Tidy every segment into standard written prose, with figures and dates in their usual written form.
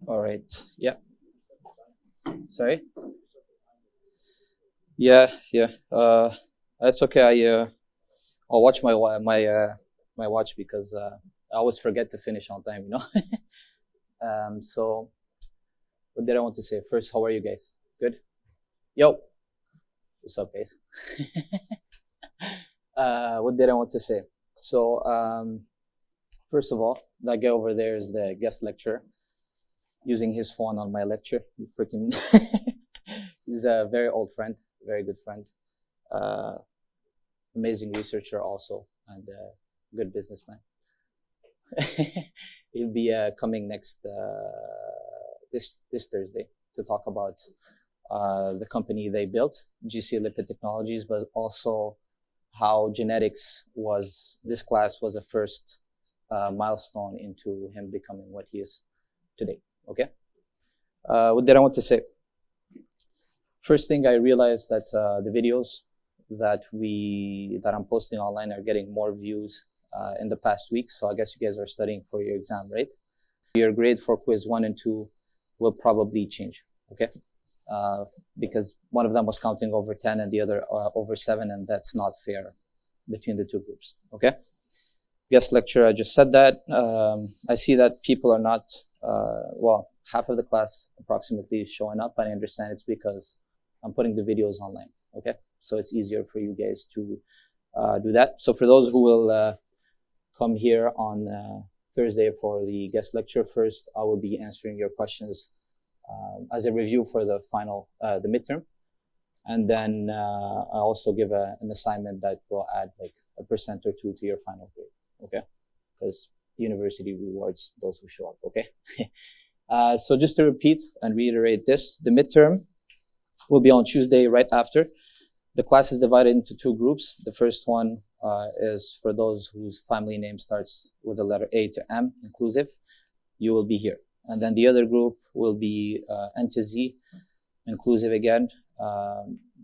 All right. Yeah. Sorry. Yeah. Yeah. That's okay. I'll watch my watch because I always forget to finish on time. So what did I want to say? First, how are you guys? Good. Yo. What's up, guys? What did I want to say? So first of all, that guy over there is the guest lecturer using his phone on my lecture. He freaking. He's a very old friend, very good friend. Amazing researcher also, and good businessman. He'll be coming next this Thursday to talk about the company they built, GC Lipid Technologies, but also how genetics this class was a first milestone into him becoming what he is today. Okay. What did I want to say? First thing, I realized that the videos that I'm posting online are getting more views in the past week. So I guess you guys are studying for your exam, right? Your grade for quiz 1 and 2 will probably change, okay? Because one of them was counting over 10 and the other over 7, and that's not fair between the two groups, okay? Guest lecture, I just said that. I see that people are not, half of the class approximately is showing up, and I understand it's because I'm putting the videos online, okay? So it's easier for you guys to do that. So for those who will come here on Thursday for the guest lecture, first I will be answering your questions as a review for the final, the midterm. And then I also give an assignment that will add like 1% or 2 to your final grade, okay? Because the university rewards those who show up, okay? So just to repeat and reiterate this, the midterm will be on Tuesday right after. The class is divided into 2 groups. The first one is for those whose family name starts with the letter A to M, inclusive. You will be here. And then the other group will be N to Z, inclusive again.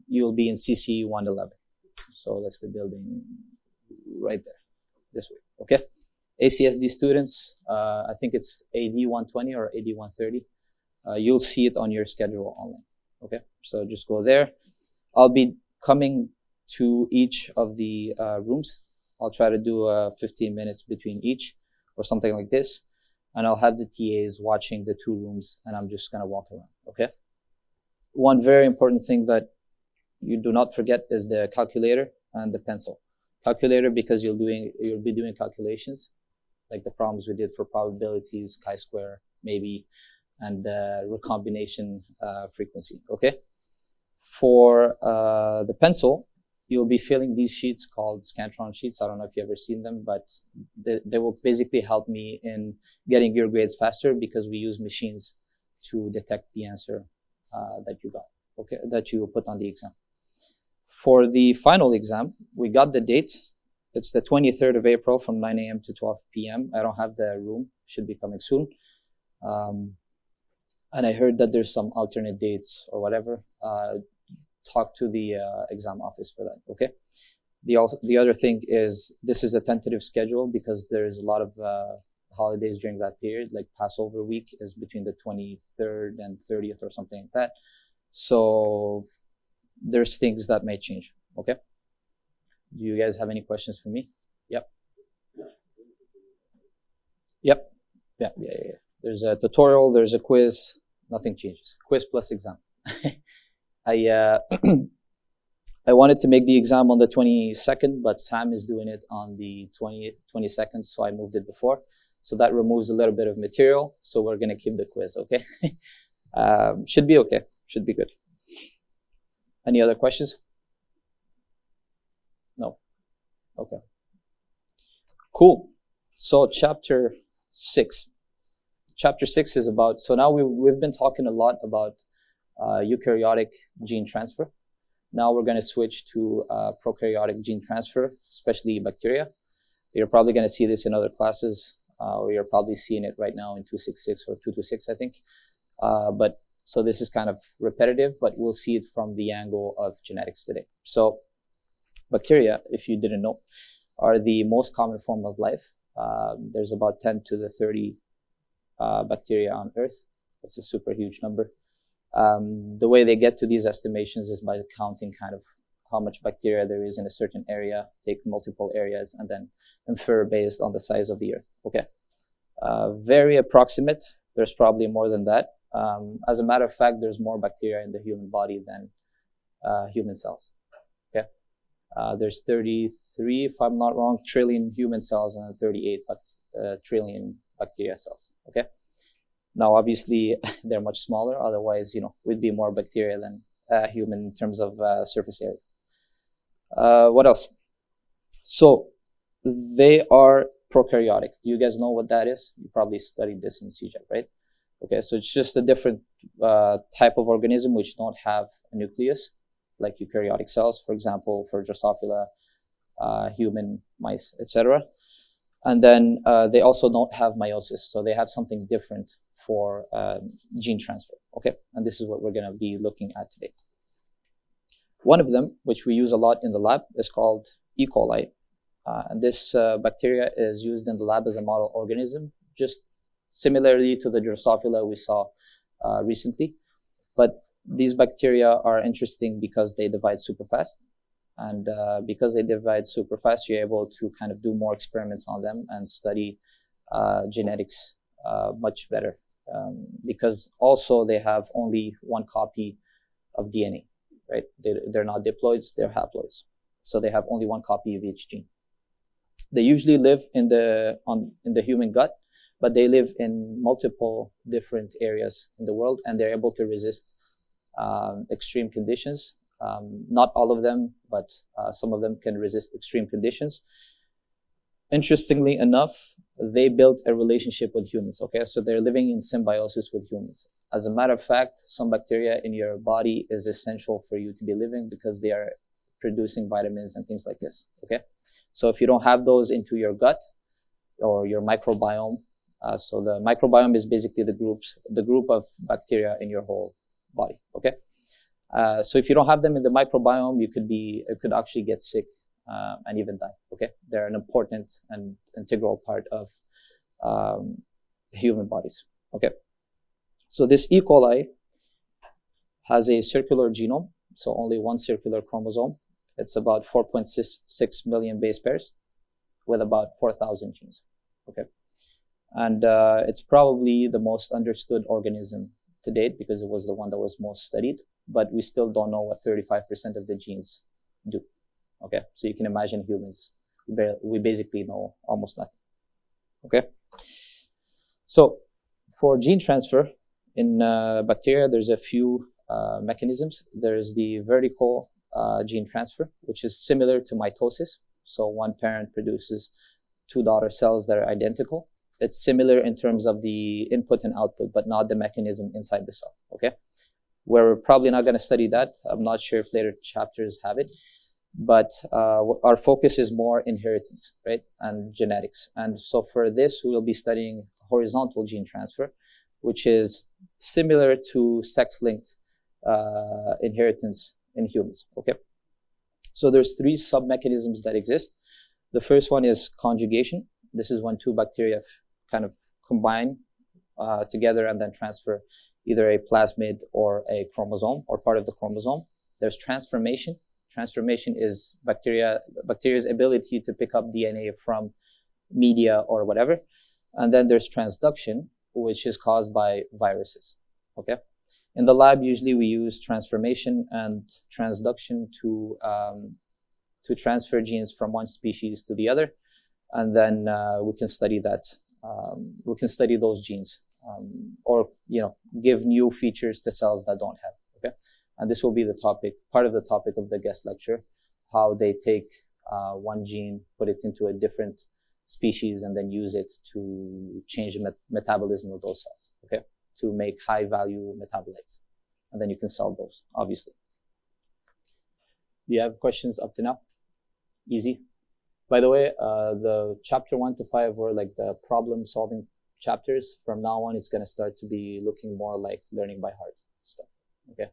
You will be in CC 111. So that's the building right there, this way, okay? ACSD students, I think it's AD 120 or AD 130. You'll see it on your schedule online, okay? So just go there. I'll be coming to each of the rooms. I'll try to do 15 minutes between each or something like this. And I'll have the TAs watching the 2 rooms, and I'm just going to walk around, okay? One very important thing that you do not forget is the calculator and the pencil. Calculator because you'll be doing calculations, like the problems we did for probabilities, chi-square, maybe, and recombination frequency, okay? For the pencil, you'll be filling these sheets called Scantron sheets. I don't know if you've ever seen them, but they will basically help me in getting your grades faster because we use machines to detect the answer that you got, okay, that you put on the exam. For the final exam, we got the date. It's the 23rd of April from 9 a.m. to 12 p.m. I don't have the room. Should be coming soon. And I heard that there's some alternate dates or whatever. Talk to the exam office for that, okay? The other thing is this is a tentative schedule because there's a lot of holidays during that period, like Passover week is between the 23rd and 30th or something like that. So there's things that may change, okay? Do you guys have any questions for me? Yep. Yep. Yeah. There's a tutorial, there's a quiz, nothing changes. Quiz plus exam. I wanted to make the exam on the 22nd, but Sam is doing it on the 22nd, so I moved it before. So that removes a little bit of material, so we're going to keep the quiz, okay? Should be okay. Should be good. Any other questions? No? Okay. Cool. So chapter 6. Chapter 6 is about, so now we've been talking a lot about eukaryotic gene transfer. Now we're going to switch to prokaryotic gene transfer, especially bacteria. You're probably going to see this in other classes, or you're probably seeing it right now in 266 or 226, I think. So this is kind of repetitive, but we'll see it from the angle of genetics today. So bacteria, if you didn't know, are the most common form of life. There's about 10 to the 30 bacteria on Earth. That's a super huge number. The way they get to these estimations is by counting kind of how much bacteria there is in a certain area, take multiple areas, and then infer based on the size of the Earth. Okay, very approximate. There's probably more than that. As a matter of fact, there's more bacteria in the human body than human cells. Okay, there's 33, if I'm not wrong, trillion human cells and 38 trillion bacteria cells. Okay. Now, obviously, they're much smaller. Otherwise, we'd be more bacteria than human in terms of surface area. What else? So, they are prokaryotic. Do you guys know what that is? You probably studied this in CJEP, right? Okay, so it's just a different type of organism which don't have a nucleus, like eukaryotic cells, for example, for Drosophila, human, mice, etc. And then they also don't have meiosis, so they have something different for gene transfer, okay? And this is what we're going to be looking at today. One of them, which we use a lot in the lab, is called E. coli. And this bacteria is used in the lab as a model organism, just similarly to the Drosophila we saw recently. But these bacteria are interesting because they divide super fast. And because they divide super fast, you're able to kind of do more experiments on them and study genetics much better. Because also they have only one copy of DNA, right? They're not diploids, they're haploids. So they have only one copy of each gene. They usually live in the human gut, but they live in multiple different areas in the world, and they're able to resist extreme conditions. Not all of them, but some of them can resist extreme conditions. Interestingly enough, they built a relationship with humans, okay? So they're living in symbiosis with humans. As a matter of fact, some bacteria in your body is essential for you to be living because they are producing vitamins and things like this, okay? So if you don't have those into your gut or your microbiome, so the microbiome is basically the group of bacteria in your whole body, okay? So if you don't have them in the microbiome, you could actually get sick and even die. Okay, they're an important and integral part of human bodies. Okay, so this E. coli has a circular genome, so only one circular chromosome. It's about 4.6 million base pairs with about 4,000 genes. Okay, and it's probably the most understood organism to date because it was the one that was most studied. But we still don't know what 35% of the genes do. Okay, so you can imagine humans, we basically know almost nothing. Okay, so for gene transfer in bacteria, there's a few mechanisms. There's the vertical gene transfer, which is similar to mitosis. So one parent produces two daughter cells that are identical. It's similar in terms of the input and output, but not the mechanism inside the cell. Okay. We're probably not going to study that. I'm not sure if later chapters have it, but our focus is more inheritance, right, and genetics. And so for this, we will be studying horizontal gene transfer, which is similar to sex-linked inheritance in humans, okay? So there's three sub-mechanisms that exist. The first one is conjugation. This is when two bacteria kind of combine together and then transfer either a plasmid or a chromosome or part of the chromosome. There's transformation. Transformation is bacteria's ability to pick up DNA from media or whatever. And then there's transduction, which is caused by viruses, okay? In the lab, usually we use transformation and transduction to transfer genes from one species to the other. And then we can study that. We can study those genes. Or give new features to cells that don't have. Okay, and this will be part of the topic of the guest lecture, how they take one gene, put it into a different species, and then use it to change the metabolism of those cells. Okay, to make high-value metabolites, and then you can sell those. Obviously, do you have questions up to now? Easy. By the way, the chapter 1 to 5 were like the problem-solving chapters. From now on, it's going to start to be looking more like learning by heart stuff. Okay,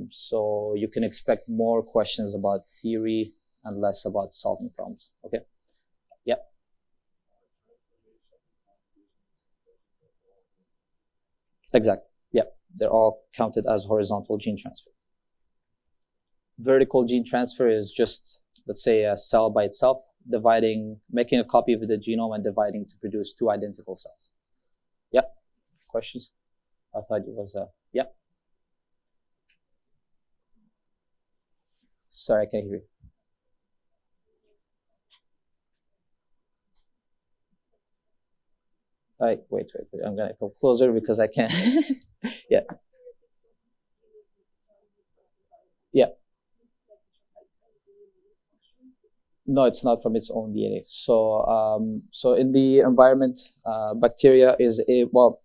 so you can expect more questions about theory and less about solving problems. Okay, yep. Exactly. Yeah, they're all counted as horizontal gene transfer. Vertical gene transfer is just, let's say, a cell by itself, making a copy of the genome and dividing to produce two identical cells. Yeah. Questions? I thought it was yeah. Sorry, I can't hear you. Wait. I'm gonna go closer because I can't. Yeah. Yeah. No, it's not from its own DNA. So in the environment, bacteria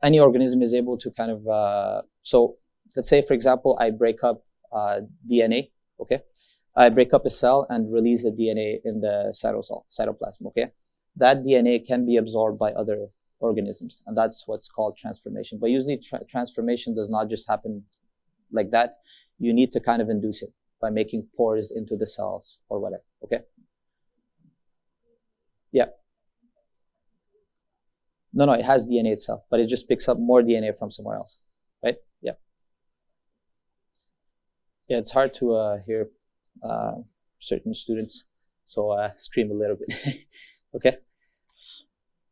any organism is able to kind of, so let's say, for example, I break up DNA, okay? I break up a cell and release the DNA in the cytoplasm, okay? That DNA can be absorbed by other organisms, and that's what's called transformation. But usually transformation does not just happen like that. You need to kind of induce it by making pores into the cells or whatever, okay? Yeah. No, it has DNA itself, but it just picks up more DNA from somewhere else, right? Yeah. Yeah, it's hard to hear certain students, so scream a little bit. Okay.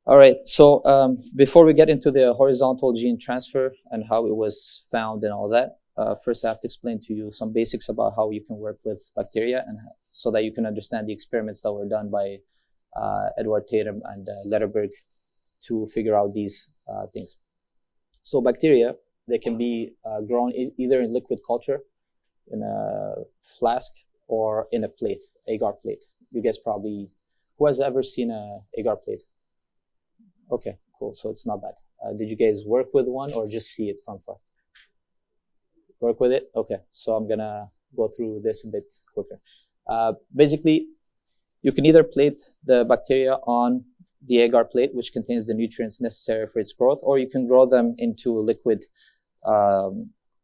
All right. So before we get into the horizontal gene transfer and how it was found and all that, first I have to explain to you some basics about how you can work with bacteria, and so that you can understand the experiments that were done by Edward Tatum and Letterberg to figure out these things. So bacteria, they can be grown either in liquid culture, in a flask, or in a plate, agar plate. You guys probably, who has ever seen a agar plate? Okay, cool. So it's not bad. Did you guys work with one or just see it from far? Work with it? Okay. So I'm gonna go through this a bit quicker. Basically, you can either plate the bacteria on the agar plate, which contains the nutrients necessary for its growth, or you can grow them into liquid,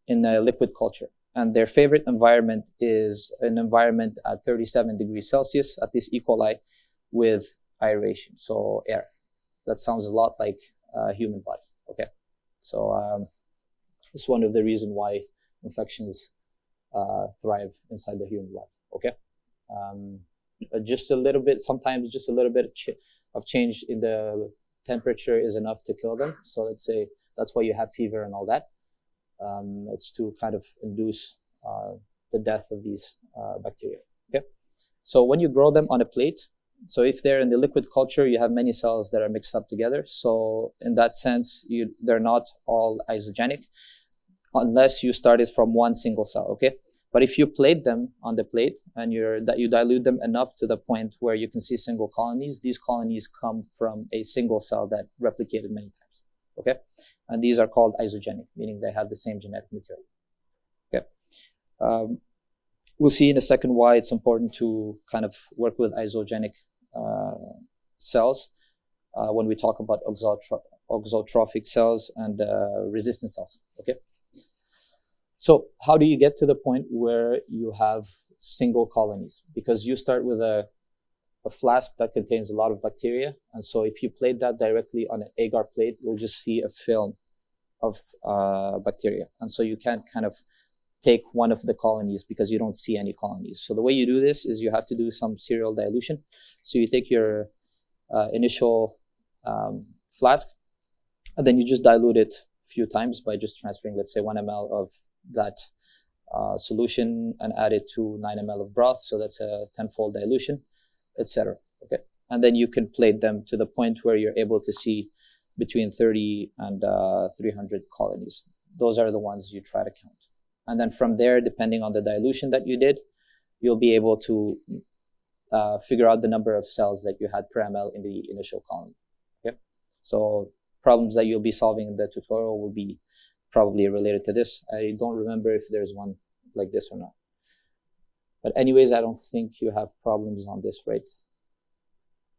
in a liquid culture. And their favorite environment is an environment at 37 degrees Celsius, at this E. coli, with aeration, so air. That sounds a lot like a human body, okay? So it's one of the reasons why infections thrive inside the human body, okay? Just a little bit, sometimes just a little bit of change in the temperature is enough to kill them. So let's say that's why you have fever and all that. It's to kind of induce the death of these bacteria, okay? So when you grow them on a plate, so if they're in the liquid culture, you have many cells that are mixed up together. So in that sense, they're not all isogenic unless you started from one single cell, okay? But if you plate them on the plate and you dilute them enough to the point where you can see single colonies, these colonies come from a single cell that replicated many times, okay? And these are called isogenic, meaning they have the same genetic material, okay? We'll see in a second why it's important to kind of work with isogenic cells when we talk about auxotrophic cells and resistant cells, okay? So how do you get to the point where you have single colonies? Because you start with a flask that contains a lot of bacteria, and so if you plate that directly on an agar plate, you'll just see a film of bacteria, and so you can't kind of take one of the colonies because you don't see any colonies. So the way you do this is you have to do some serial dilution. So you take your initial flask, and then you just dilute it a few times by just transferring, let's say, 1 ml of that solution and add it to 9 ml of broth. So that's a 10-fold dilution, etc. Okay, and then you can plate them to the point where you're able to see between 30 and 300 colonies. Those are the ones you try to count. And then from there, depending on the dilution that you did, you'll be able to figure out the number of cells that you had per ml in the initial colony. Okay, so problems that you'll be solving in the tutorial will be probably related to this. I don't remember if there's one like this or not. But anyways, I don't think you have problems on this, right?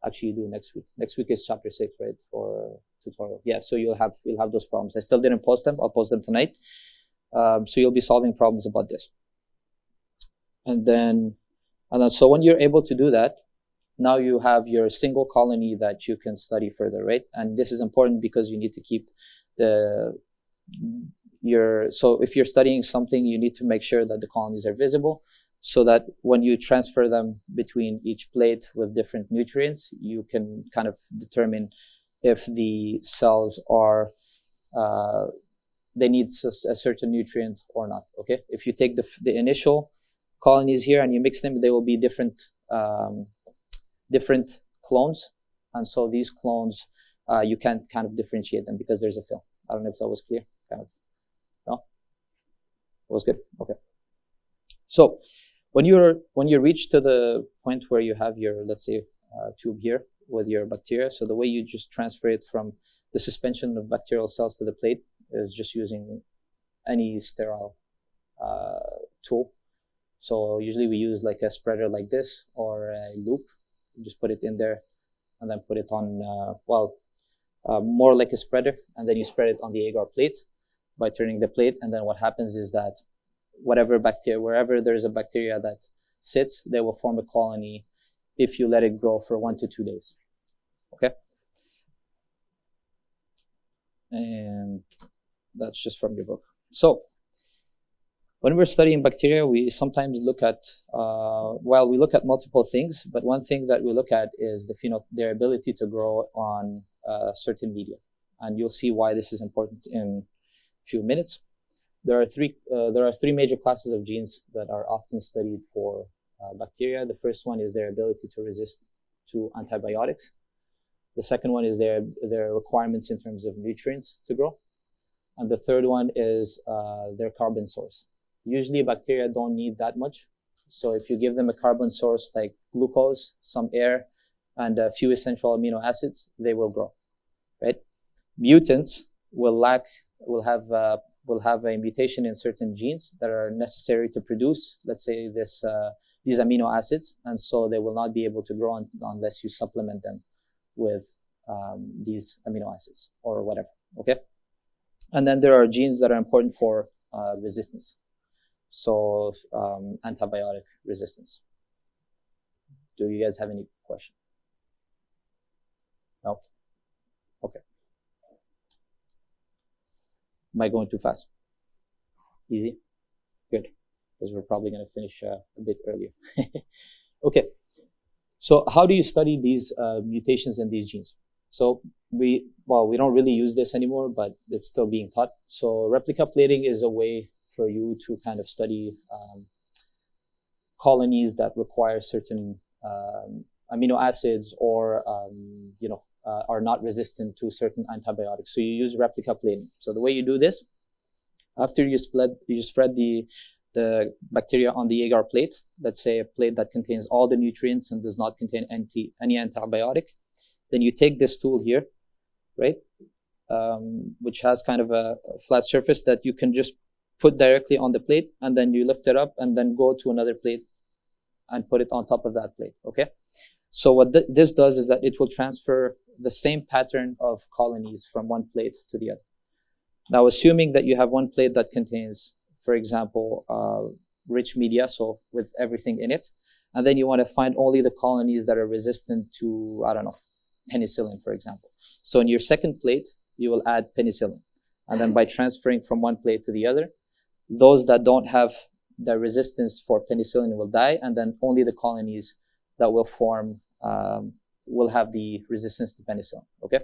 Actually, you do next week. Next week is chapter 6, right, for tutorial. Yeah, so you'll have those problems. I still didn't post them. I'll post them tonight. So you'll be solving problems about this. And then so when you're able to do that, now you have your single colony that you can study further, right? And this is important because you need to keep the so if you're studying something, you need to make sure that the colonies are visible, so that when you transfer them between each plate with different nutrients, you can kind of determine if the cells are they need a certain nutrient or not. Okay, if you take the initial colonies here and you mix them, they will be different different clones, and so these clones you can't kind of differentiate them because there's a film. I don't know if that was clear. Kind of. No, it was good. Okay. So when you reach to the point where you have your, let's say, tube here with your bacteria, so the way you just transfer it from the suspension of bacterial cells to the plate is just using any sterile tool. So usually we use like a spreader like this or a loop. You just put it in there and then put it on, more like a spreader, and then you spread it on the agar plate by turning the plate. And then what happens is that whatever bacteria, wherever there's a bacteria that sits, they will form a colony if you let it grow for 1 to 2 days. Okay? And that's just from your book. So when we're studying bacteria, we sometimes look at, we look at multiple things, but one thing that we look at is their ability to grow on certain media. And you'll see why this is important in a few minutes. There are three major classes of genes that are often studied for bacteria. The first one is their ability to resist to antibiotics. The second one is their requirements in terms of nutrients to grow. And the third one is their carbon source. Usually bacteria don't need that much. So if you give them a carbon source like glucose, some air, and a few essential amino acids, they will grow, right? Mutants will have a mutation in certain genes that are necessary to produce, let's say, these amino acids, and so they will not be able to grow unless you supplement them with these amino acids or whatever, okay? And then there are genes that are important for resistance. So antibiotic resistance. Do you guys have any question? No? Okay. Am I going too fast? Easy? Good. Because we're probably going to finish a bit earlier. Okay. So how do you study these mutations in these genes? So we don't really use this anymore, but it's still being taught. So replica plating is a way for you to kind of study colonies that require certain amino acids or are not resistant to certain antibiotics. So you use replica plating. So the way you do this, after you spread the bacteria on the agar plate, let's say a plate that contains all the nutrients and does not contain any antibiotic, then you take this tool here, right, which has kind of a flat surface that you can just put directly on the plate, and then you lift it up and then go to another plate and put it on top of that plate, okay? So what this does is that it will transfer the same pattern of colonies from one plate to the other. Now, assuming that you have one plate that contains, for example, rich media, so with everything in it, and then you want to find only the colonies that are resistant to, I don't know, penicillin, for example. So in your second plate, you will add penicillin. And then by transferring from one plate to the other, those that don't have the resistance for penicillin will die, and then only the colonies that will form will have the resistance to penicillin, okay?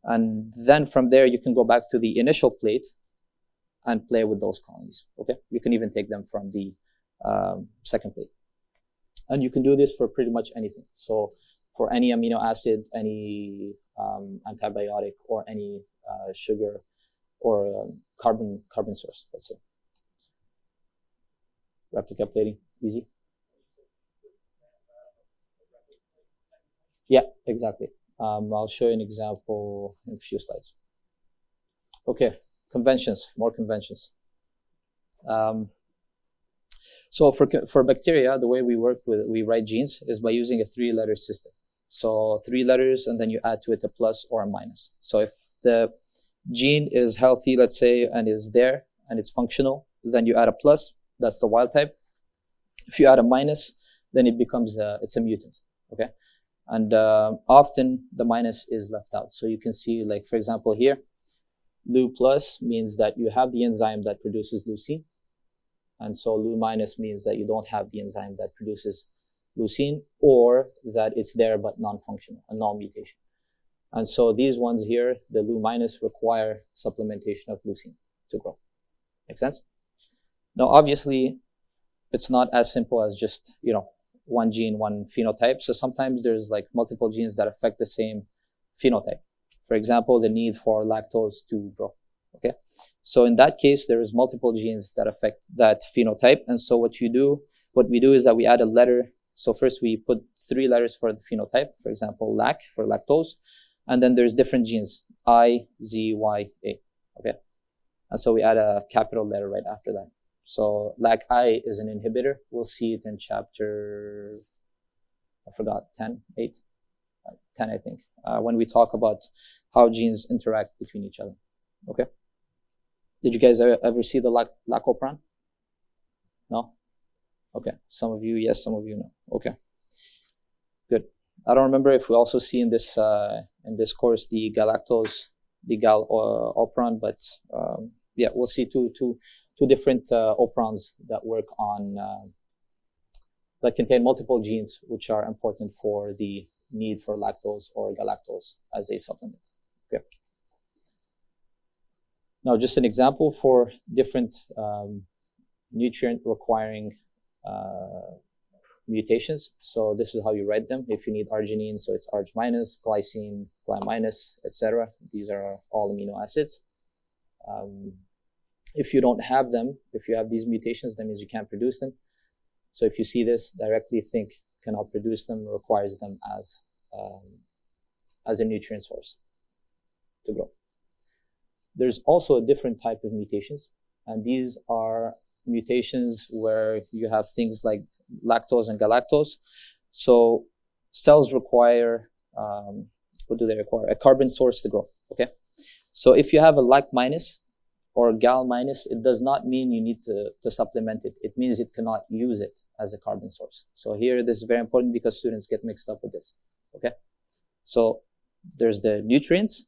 And then from there, you can go back to the initial plate and play with those colonies, okay? You can even take them from the second plate. And you can do this for pretty much anything. So for any amino acid, any antibiotic, or any sugar or carbon source, let's say. Replica plating, easy. Yeah, exactly. I'll show you an example in a few slides. Okay, more conventions. So for bacteria, the way we write genes is by using a 3-letter system. So 3 letters, and then you add to it a plus or a minus. So if the gene is healthy, let's say, and is there, and it's functional, then you add a plus, that's the wild type. If you add a minus, then it becomes it's a mutant, okay? And often the minus is left out. So you can see, like, for example, here, Lu plus means that you have the enzyme that produces leucine. And so Lu minus means that you don't have the enzyme that produces leucine, or that it's there but non-functional, a null mutation. And so these ones here, the Lu minus, require supplementation of leucine to grow. Make sense? Now, obviously, it's not as simple as just, one gene, one phenotype. So sometimes there's like multiple genes that affect the same phenotype. For example, the need for lactose to grow. Okay. So in that case, there is multiple genes that affect that phenotype. And so what we do is that we add a letter. So first we put 3 letters for the phenotype, for example, lac for lactose. And then there's different genes, I, Z, Y, A. Okay. And so we add a capital letter right after that. So LAC-I is an inhibitor. We'll see it in chapter, 10, 8, 10, I think, when we talk about how genes interact between each other. Okay. Did you guys ever see the lacopran? No? Okay. Some of you, yes, some of you, no. Okay. Good. I don't remember if we also see in this course the galactose, the opran, but yeah, we'll see two different operons that work on that contain multiple genes which are important for the need for lactose or galactose as a supplement. Okay. Now, just an example for different nutrient requiring mutations. So this is how you write them. If you need arginine, so it's arg minus, glycine, gly minus, etc. These are all amino acids. If you don't have them, if you have these mutations, that means you can't produce them. So if you see this, directly think cannot produce them, requires them as a nutrient source to grow. There's also a different type of mutations, and these are mutations where you have things like lactose and galactose. So cells require, what do they require? A carbon source to grow, okay? So if you have a lac minus or gal minus, it does not mean you need to supplement it. It means it cannot use it as a carbon source. So here, this is very important because students get mixed up with this, okay? So there's the nutrients,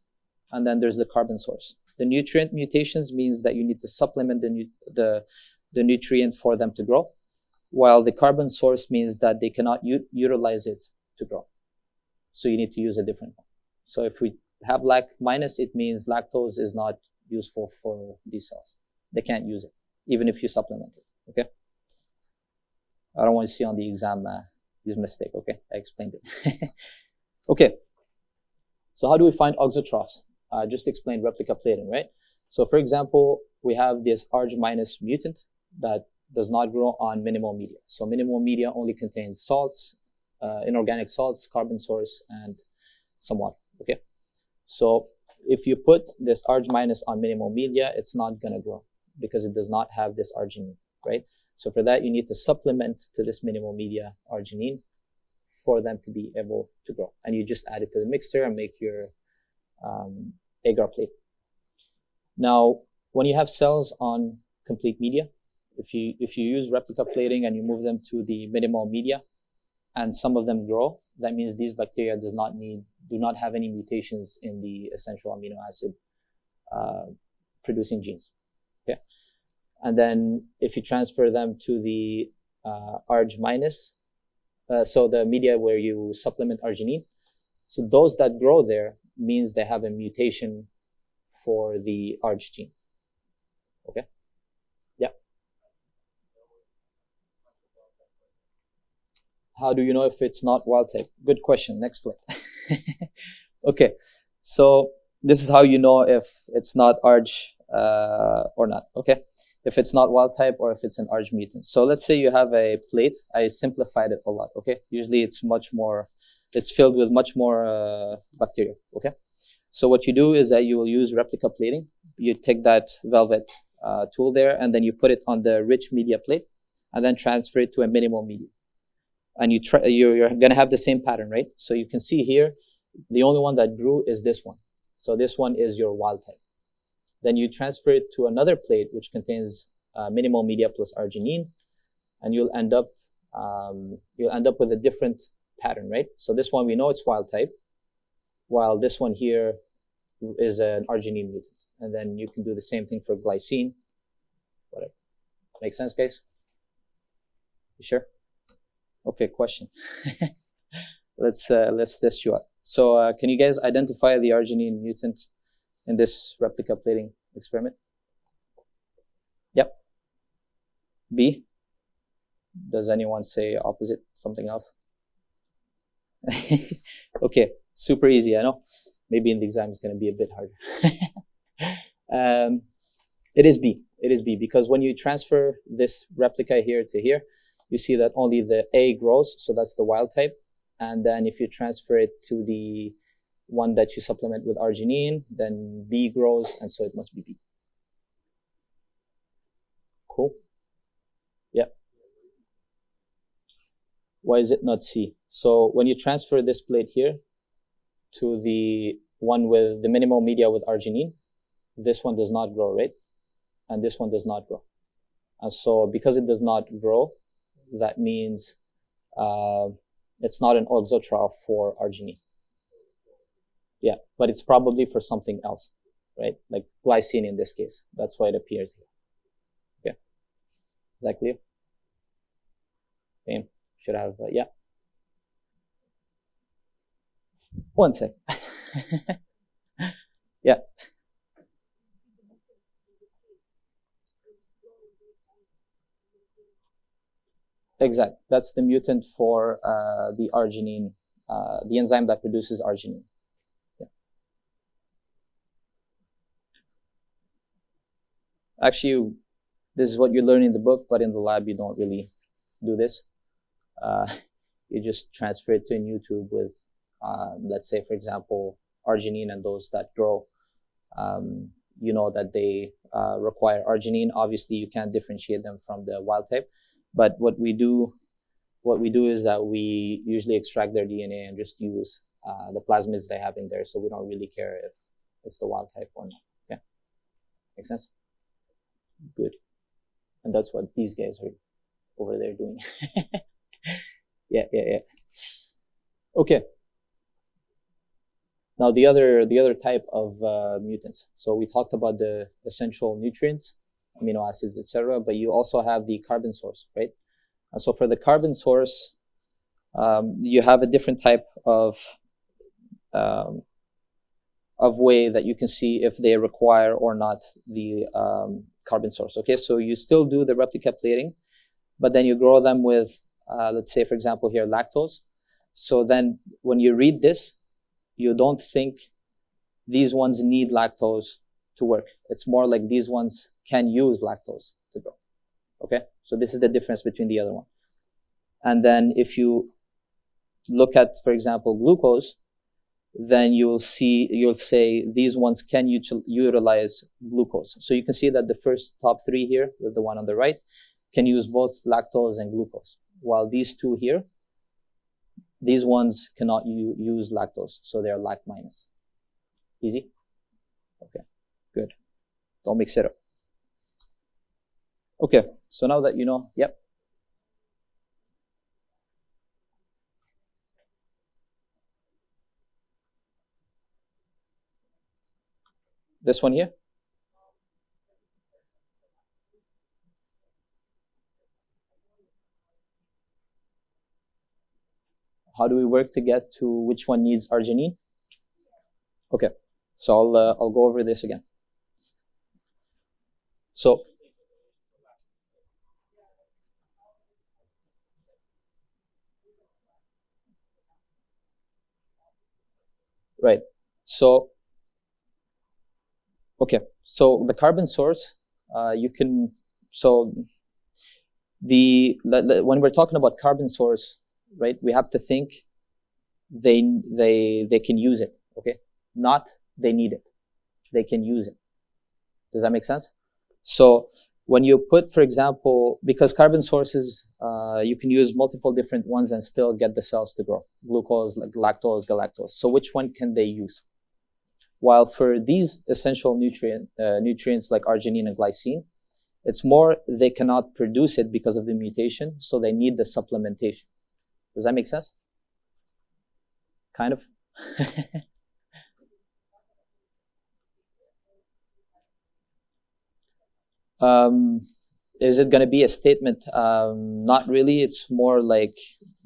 and then there's the carbon source. The nutrient mutations means that you need to supplement the nutrient for them to grow, while the carbon source means that they cannot utilize it to grow. So you need to use a different one. So if we have lac minus, it means lactose is not useful for these cells. They can't use it, even if you supplement it, okay? I don't want to see on the exam this mistake, okay? I explained it. Okay, so how do we find auxotrophs? Just explained replica plating, right? So for example, we have this arg minus mutant that does not grow on minimal media. So minimal media only contains salts, inorganic salts, carbon source, and some water, okay? So if you put this arg minus on minimal media, it's not gonna grow because it does not have this arginine, right? So for that, you need to supplement to this minimal media arginine for them to be able to grow. And you just add it to the mixture and make your agar plate. Now, when you have cells on complete media, if you use replica plating and you move them to the minimal media, and some of them grow, that means these bacteria do not have any mutations in the essential amino acid producing genes. Okay, and then if you transfer them to the arg minus, so the media where you supplement arginine, so those that grow there means they have a mutation for the arg gene. Okay? Yeah. How do you know if it's not wild type? Good question. Next slide. Okay. So this is how you know if it's not arg or not. Okay. If it's not wild type or if it's an arg mutant. So let's say you have a plate. I simplified it a lot. Okay. Usually it's filled with much more bacteria, okay? So what you do is that you will use replica plating. You take that velvet tool there, and then you put it on the rich media plate, and then transfer it to a minimal media. And you're going to have the same pattern, right? So you can see here, the only one that grew is this one. So this one is your wild type. Then you transfer it to another plate, which contains minimal media plus arginine, and you'll end up with a different pattern, right? So this one, we know it's wild type, while this one here is an arginine mutant. And then you can do the same thing for glycine. Whatever. Make sense, guys? You sure? Okay, question. Let's test you out. So can you guys identify the arginine mutant in this replica plating experiment? Yep. B. Does anyone say opposite, something else? Okay, super easy, I know. Maybe in the exam it's going to be a bit harder. It is B. It is B, because when you transfer this replica here to here, you see that only the A grows, so that's the wild type. And then if you transfer it to the one that you supplement with arginine, then B grows, and so it must be B. Cool. Yeah. Why is it not C? So when you transfer this plate here to the one with the minimal media with arginine, this one does not grow, right? And this one does not grow. And so because it does not grow, that means it's not an oxotriol for arginine. Yeah, but it's probably for something else, right? Like glycine in this case. That's why it appears here. Okay. Is that clear? Okay. Should have, yeah. One sec. Yeah. Exactly. That's the mutant for the arginine, the enzyme that produces arginine. Yeah. Actually, this is what you learn in the book, but in the lab you don't really do this. You just transfer it to a new tube with, let's say, for example, arginine, and those that grow, you know that they require arginine. Obviously, you can't differentiate them from the wild type. But what we do is that we usually extract their DNA and just use the plasmids they have in there, so we don't really care if it's the wild type or not. Okay, make sense? Good. And that's what these guys are over there doing. Yeah. Okay. Now the other type of mutants. So we talked about the essential nutrients, amino acids, etc. But you also have the carbon source, right? And so for the carbon source, you have a different type of way that you can see if they require or not the carbon source. Okay, so you still do the replica plating, but then you grow them with, let's say, for example, here lactose. So then when you read this, you don't think these ones need lactose to work. It's more like these ones can use lactose to grow. Okay, so this is the difference between the other one. And then if you look at, for example, glucose, then you'll say these ones can utilize glucose. So you can see that the first top three here, with the one on the right, can use both lactose and glucose, while these two here, these ones cannot use lactose, so they're lac minus. Easy? Okay, good. Don't mix it up. Okay, so now that you know, yep. This one here? How do we work to get to which one needs arginine? Okay, so I'll go over this again. So, right. So, okay. So the carbon source, when we're talking about carbon source, right, we have to think they can use it. Okay, not they need it. They can use it. Does that make sense? So when you put, for example, because carbon sources, you can use multiple different ones and still get the cells to grow. Glucose, like lactose, galactose. So which one can they use? While for these essential nutrients like arginine and glycine, it's more they cannot produce it because of the mutation, so they need the supplementation. Does that make sense? Kind of? Is it going to be a statement? Not really. It's more like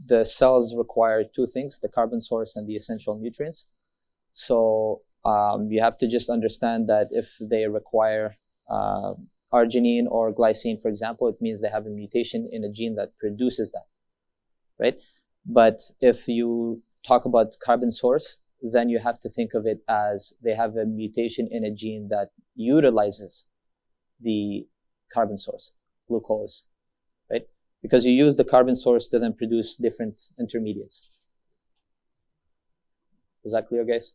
the cells require two things, the carbon source and the essential nutrients. So you have to just understand that if they require arginine or glycine, for example, it means they have a mutation in a gene that produces that, right? But if you talk about carbon source, then you have to think of it as they have a mutation in a gene that utilizes the carbon source, glucose, right? Because you use the carbon source to then produce different intermediates. Was that clear, guys?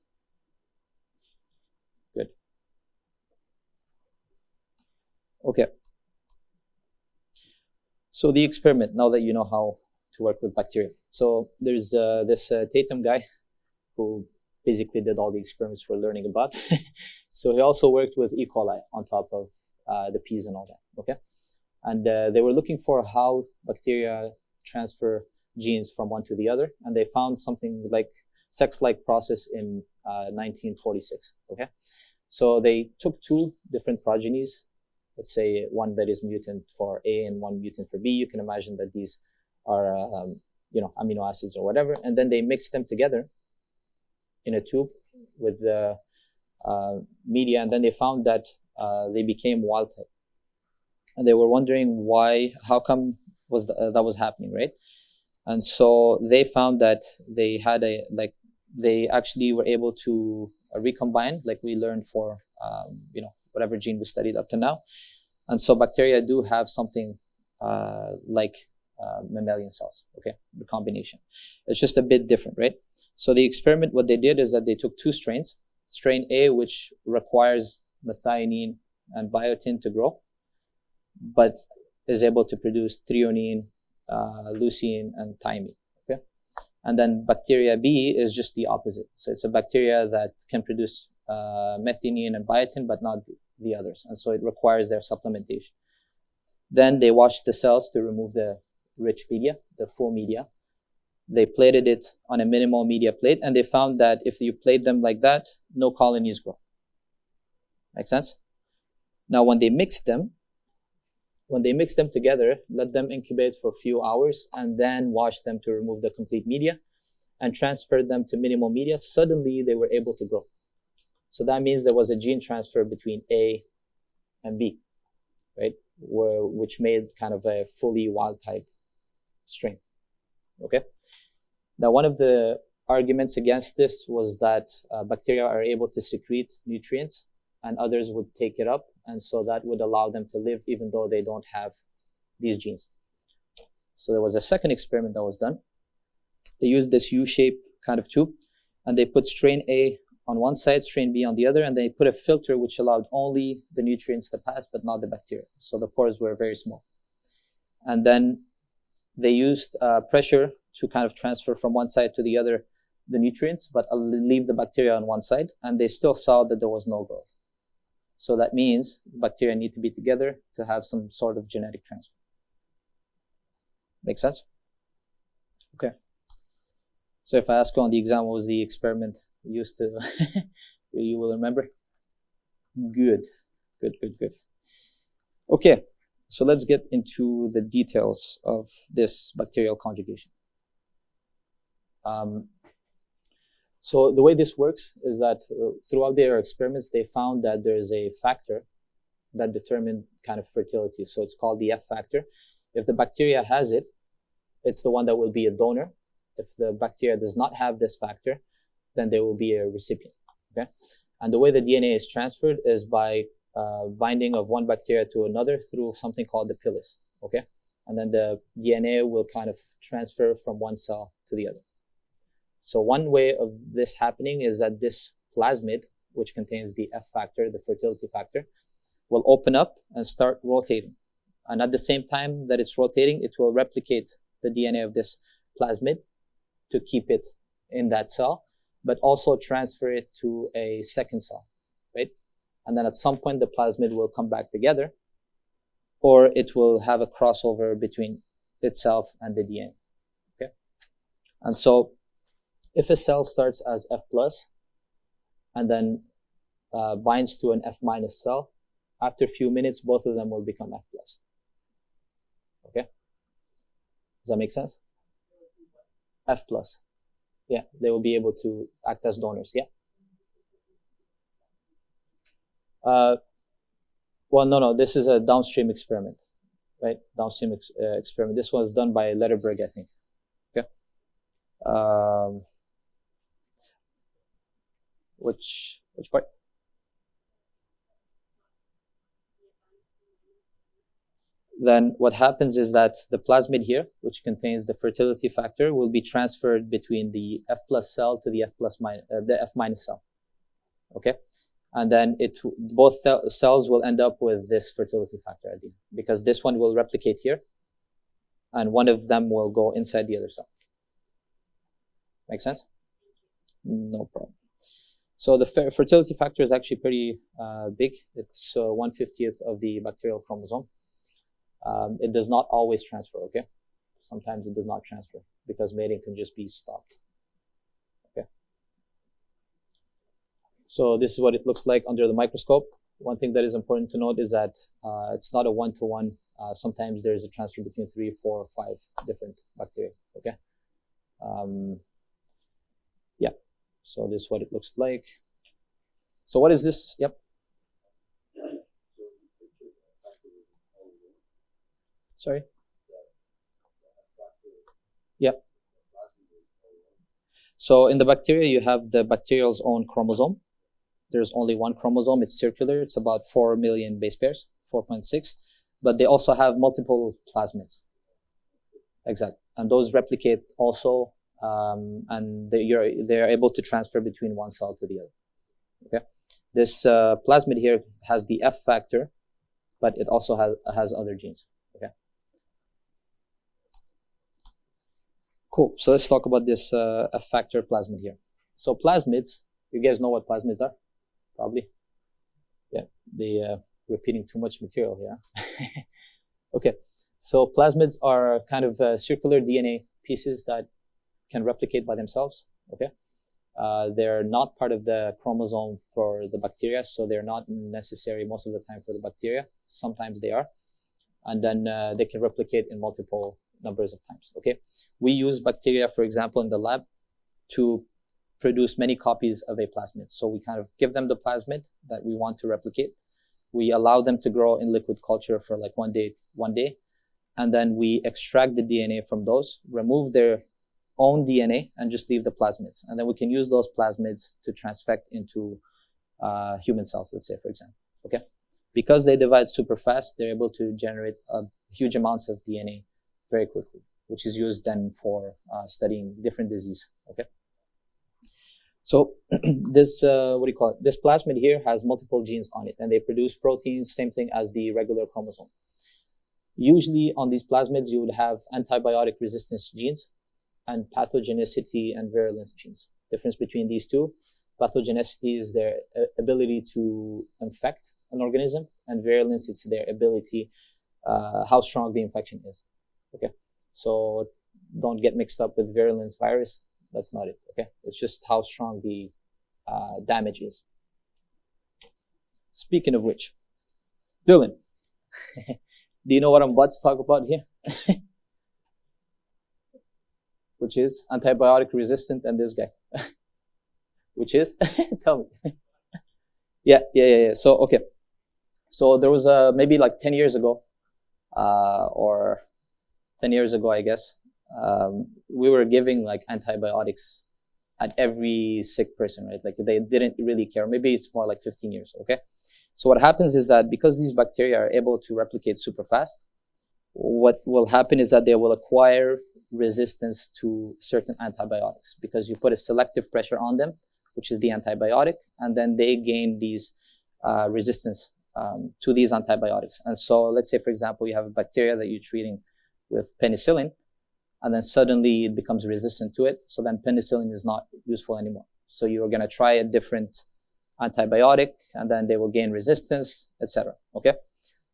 Good. Okay. So the experiment, now that you know how to work with bacteria. So there's this Tatum guy who basically did all the experiments we're learning about. So he also worked with E. coli on top of the peas and all that, okay? And they were looking for how bacteria transfer genes from one to the other, and they found something like sex-like process in 1946, okay? So they took two different progenies, let's say one that is mutant for A and one mutant for B. You can imagine that these are, amino acids or whatever, and then they mixed them together in a tube with the media, and then they found that they became wild type. And they were wondering why, how come that was happening, right? And so they found that they had they actually were able to recombine, like we learned for, whatever gene we studied up to now. And so bacteria do have something like mammalian cells, okay, recombination. It's just a bit different, right? So the experiment, what they did is that they took two strains, strain A, which requires methionine and biotin to grow, but is able to produce threonine, leucine, and thymine, okay? And then bacteria B is just the opposite. So it's a bacteria that can produce methionine and biotin, but not the others. And so it requires their supplementation. Then they washed the cells to remove the rich media, the full media. They plated it on a minimal media plate, and they found that if you plate them like that, no colonies grow. Make sense? Now, when they mixed them together, let them incubate for a few hours, and then wash them to remove the complete media, and transferred them to minimal media, suddenly they were able to grow. So that means there was a gene transfer between A and B, right? Which made kind of a fully wild type strain, okay? Now, one of the arguments against this was that bacteria are able to secrete nutrients and others would take it up, and so that would allow them to live even though they don't have these genes. So there was a second experiment that was done. They used this U-shaped kind of tube, and they put strain A on one side, strain B on the other, and they put a filter which allowed only the nutrients to pass, but not the bacteria. So the pores were very small. And then they used pressure to kind of transfer from one side to the other the nutrients, but leave the bacteria on one side, and they still saw that there was no growth. So that means bacteria need to be together to have some sort of genetic transfer. Make sense? Okay. So if I ask you on the exam, what was the experiment used to, you will remember? Good. Okay, so let's get into the details of this bacterial conjugation. So the way this works is that throughout their experiments, they found that there's a factor that determined kind of fertility. So it's called the F factor. If the bacteria has it, it's the one that will be a donor. If the bacteria does not have this factor, then they will be a recipient, okay? And the way the DNA is transferred is by binding of one bacteria to another through something called the pilus, okay? And then the DNA will kind of transfer from one cell to the other. So one way of this happening is that this plasmid, which contains the F factor, the fertility factor, will open up and start rotating. And at the same time that it's rotating, it will replicate the DNA of this plasmid to keep it in that cell, but also transfer it to a second cell, right? And then at some point, the plasmid will come back together, or it will have a crossover between itself and the DNA, okay? And so if a cell starts as F plus and then binds to an F minus cell, After a few minutes, both of them will become F+. Okay? Does that make sense? F+. Yeah, they will be able to act as donors. Yeah. Well, no, this is a downstream experiment, right? Downstream experiment. This was done by Letterberg, I think. Okay. Which part? Then what happens is that the plasmid here, which contains the fertility factor, will be transferred between the F+ cell to the the F- cell. Okay, and then both cells will end up with this fertility factor at the end, because this one will replicate here, and one of them will go inside the other cell. Make sense? No problem. So the fertility factor is actually pretty big. It's 1/50th of the bacterial chromosome. It does not always transfer, okay? Sometimes it does not transfer because mating can just be stopped. Okay. So this is what it looks like under the microscope. One thing that is important to note is that it's not a one-to-one. Sometimes there's a transfer between 3, 4, 5 different bacteria, okay? Yeah, so this is what it looks like. So what is this? Yep. Sorry? Yep. So in the bacteria, you have the bacterial's own chromosome. There's only one chromosome. It's circular. It's about 4 million base pairs, 4.6. But they also have multiple plasmids. Exactly. And those replicate also, and they're able to transfer between one cell to the other. Okay. This plasmid here has the F factor, but it also has other genes. Okay. Cool. So let's talk about this F factor plasmid here. So plasmids, you guys know what plasmids are? Probably. Yeah, they're repeating too much material here. Okay. So plasmids are kind of circular DNA pieces that can replicate by themselves. Okay. They're not part of the chromosome for the bacteria, so they're not necessary most of the time for the bacteria. Sometimes they are. And then they can replicate in multiple numbers of times. Okay. We use bacteria, for example, in the lab to produce many copies of a plasmid. So we kind of give them the plasmid that we want to replicate. We allow them to grow in liquid culture for like one day, and then we extract the DNA from those, remove their own DNA, and just leave the plasmids. And then we can use those plasmids to transfect into human cells, let's say, for example. Okay, because they divide super fast, they're able to generate huge amounts of DNA very quickly, which is used then for studying different diseases. Okay. So this, this plasmid here has multiple genes on it, and they produce proteins, same thing as the regular chromosome. Usually on these plasmids, you would have antibiotic resistance genes and pathogenicity and virulence genes. Difference between these two: pathogenicity is their ability to infect an organism, and virulence, it's their ability, how strong the infection is. Okay, so don't get mixed up with virulence virus. That's not it. Okay, it's just how strong the damage is. Speaking of which, Dylan, do you know what I'm about to talk about here? Which is antibiotic resistant, and this guy. Which is? Tell me. Yeah. So, okay. So there was maybe like 10 years ago, or 10 years ago, I guess, we were giving like antibiotics at every sick person, right? Like they didn't really care. Maybe it's more like 15 years, okay? So what happens is that because these bacteria are able to replicate super fast, what will happen is that they will acquire resistance to certain antibiotics because you put a selective pressure on them, which is the antibiotic, and then they gain these resistance to these antibiotics. And so let's say, for example, you have a bacteria that you're treating with penicillin, and then suddenly it becomes resistant to it. So then penicillin is not useful anymore. So you're going to try a different antibiotic, and then they will gain resistance, etc. Okay?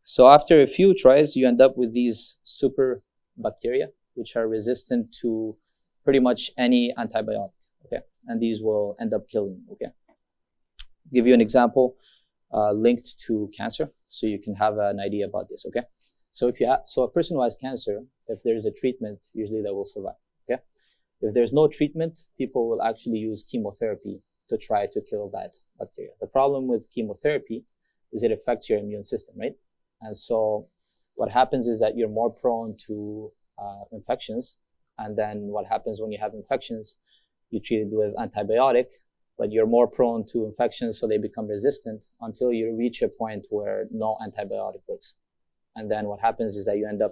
So after a few tries, you end up with these super bacteria, which are resistant to pretty much any antibiotic. Okay? And these will end up killing you. Okay? Give you an example. linked to cancer, so you can have an idea about this. Okay, so a person who has cancer, if there's a treatment, usually they will survive. Okay, if there's no treatment, people will actually use chemotherapy to try to kill that bacteria. The problem with chemotherapy is it affects your immune system, right? And so what happens is that you're more prone to infections. And then what happens when you have infections, you treat it with antibiotic, but you're more prone to infections, so they become resistant until you reach a point where no antibiotic works. And then what happens is that you end up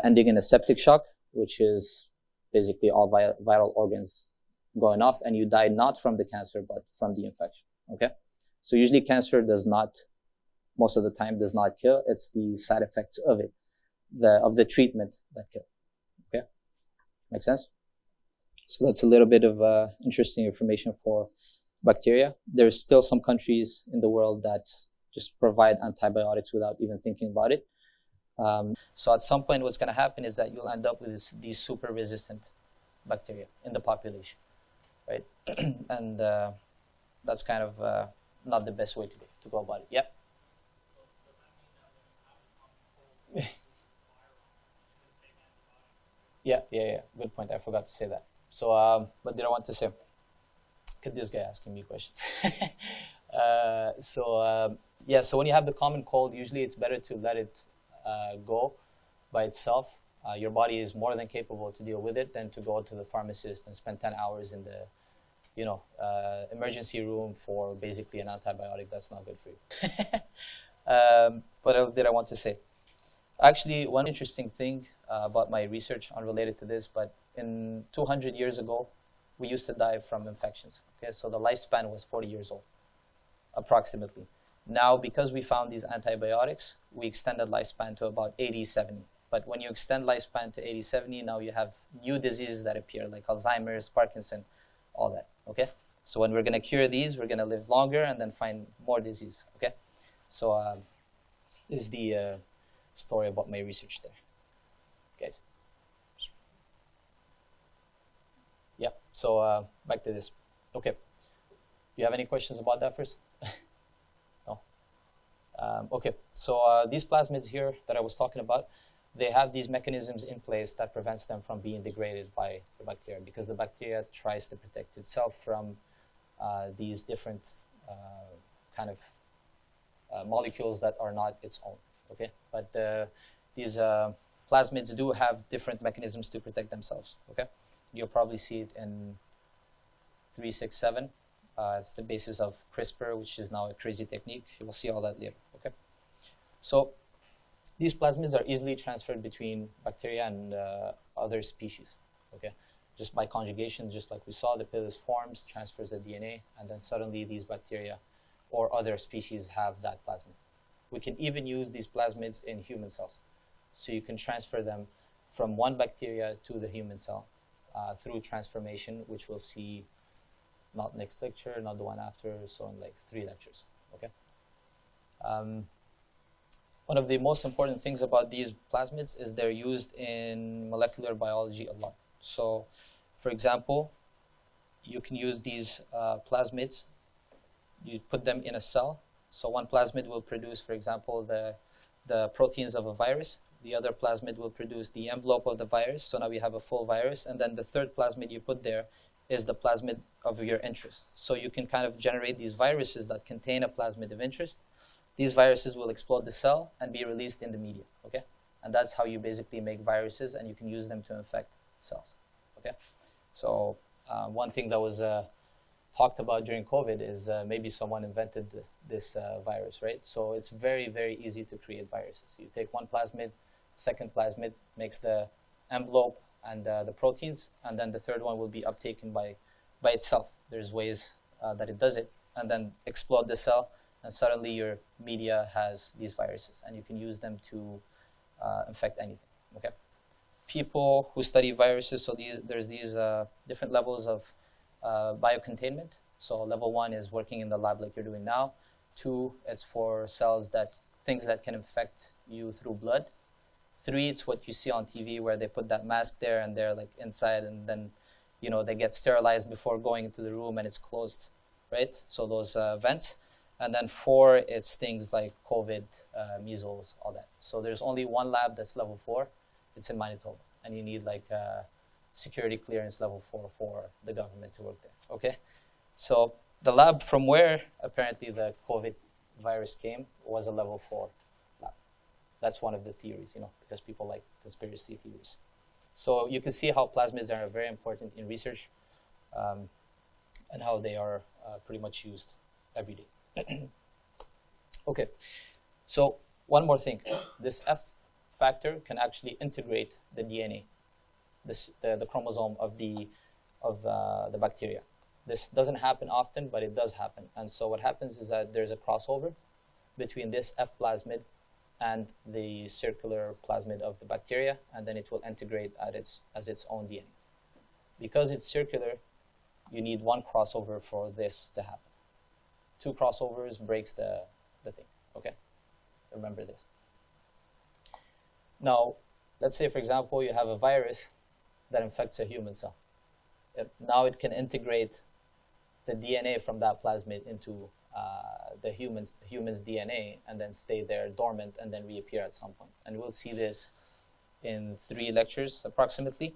ending in a septic shock, which is basically all vital organs going off, and you die not from the cancer, but from the infection, okay? So usually cancer does not, most of the time, does not kill. It's the side effects of it, of the treatment that kill, okay? Make sense? So that's a little bit of interesting information for bacteria. There's still some countries in the world that just provide antibiotics without even thinking about it. So at some point, what's going to happen is that you'll end up with these super resistant bacteria in the population, right? And that's kind of not the best way to go about it. Yep. Yeah. Good point. I forgot to say that. So, what did I want to say? Look at this guy asking me questions. So when you have the common cold, usually it's better to let it go by itself. Your body is more than capable to deal with it than to go to the pharmacist and spend 10 hours in the, emergency room for basically an antibiotic. That's not good for you. What else did I want to say? Actually, one interesting thing about my research, unrelated to this, but in 200 years ago, we used to die from infections. Okay, so the lifespan was 40 years old, approximately. Now, because we found these antibiotics, we extended lifespan to about 80, 70. But when you extend lifespan to 80, 70, now you have new diseases that appear, like Alzheimer's, Parkinson, all that, okay? So when we're going to cure these, we're going to live longer and then find more disease, okay? So this is the story about my research there, guys. Yeah, so back to this. Okay, do you have any questions about that first? No? Okay, so these plasmids here that I was talking about, they have these mechanisms in place that prevents them from being degraded by the bacteria, because the bacteria tries to protect itself from these different kind of molecules that are not its own, okay? But these plasmids do have different mechanisms to protect themselves, okay? You'll probably see it in 367. It's the basis of CRISPR, which is now a crazy technique. You will see all that later, okay? So these plasmids are easily transferred between bacteria and other species, okay? Just by conjugation, just like we saw, the pilus forms, transfers the DNA, and then suddenly these bacteria or other species have that plasmid. We can even use these plasmids in human cells. So you can transfer them from one bacteria to the human cell through transformation, which we'll see not next lecture, not the one after, so in like 3 lectures, okay? One of the most important things about these plasmids is they're used in molecular biology a lot. So, for example, you can use these plasmids, you put them in a cell. So one plasmid will produce, for example, the proteins of a virus. The other plasmid will produce the envelope of the virus. So now we have a full virus. And then the third plasmid you put there is the plasmid of your interest. So you can kind of generate these viruses that contain a plasmid of interest. These viruses will explode the cell and be released in the media, okay? And that's how you basically make viruses, and you can use them to infect cells, okay? So one thing that was talked about during COVID is maybe someone invented this virus, right? So it's very, very easy to create viruses. You take one plasmid, second plasmid makes the envelope and the proteins, and then the third one will be uptaken by itself. There's ways that it does it, and then explode the cell, and suddenly your media has these viruses, and you can use them to infect anything, okay? People who study viruses, so there's these different levels of biocontainment. So level 1 is working in the lab like you're doing now. 2, it's for things that can infect you through blood. 3, it's what you see on TV where they put that mask there and they're like inside, and then they get sterilized before going into the room and it's closed, right? So those vents. And then 4, it's things like COVID, measles, all that. So there's only one lab that's level 4. It's in Manitoba. And you need like security clearance level 4 for the government to work there, okay? So the lab from where apparently the COVID virus came was a level 4 lab. That's one of the theories, because people like conspiracy theories. So you can see how plasmids are very important in research and how they are pretty much used every day. Okay, so one more thing. This F factor can actually integrate the DNA, the chromosome of the bacteria. This doesn't happen often, but it does happen. And so what happens is that there's a crossover between this F plasmid and the circular plasmid of the bacteria, and then it will integrate as its own DNA. Because it's circular, you need one crossover for this to happen. 2 crossovers breaks the thing, okay? Remember this. Now, let's say, for example, you have a virus that infects a human cell. Now it can integrate the DNA from that plasmid into the human's DNA and then stay there dormant and then reappear at some point. And we'll see this in 3 lectures approximately.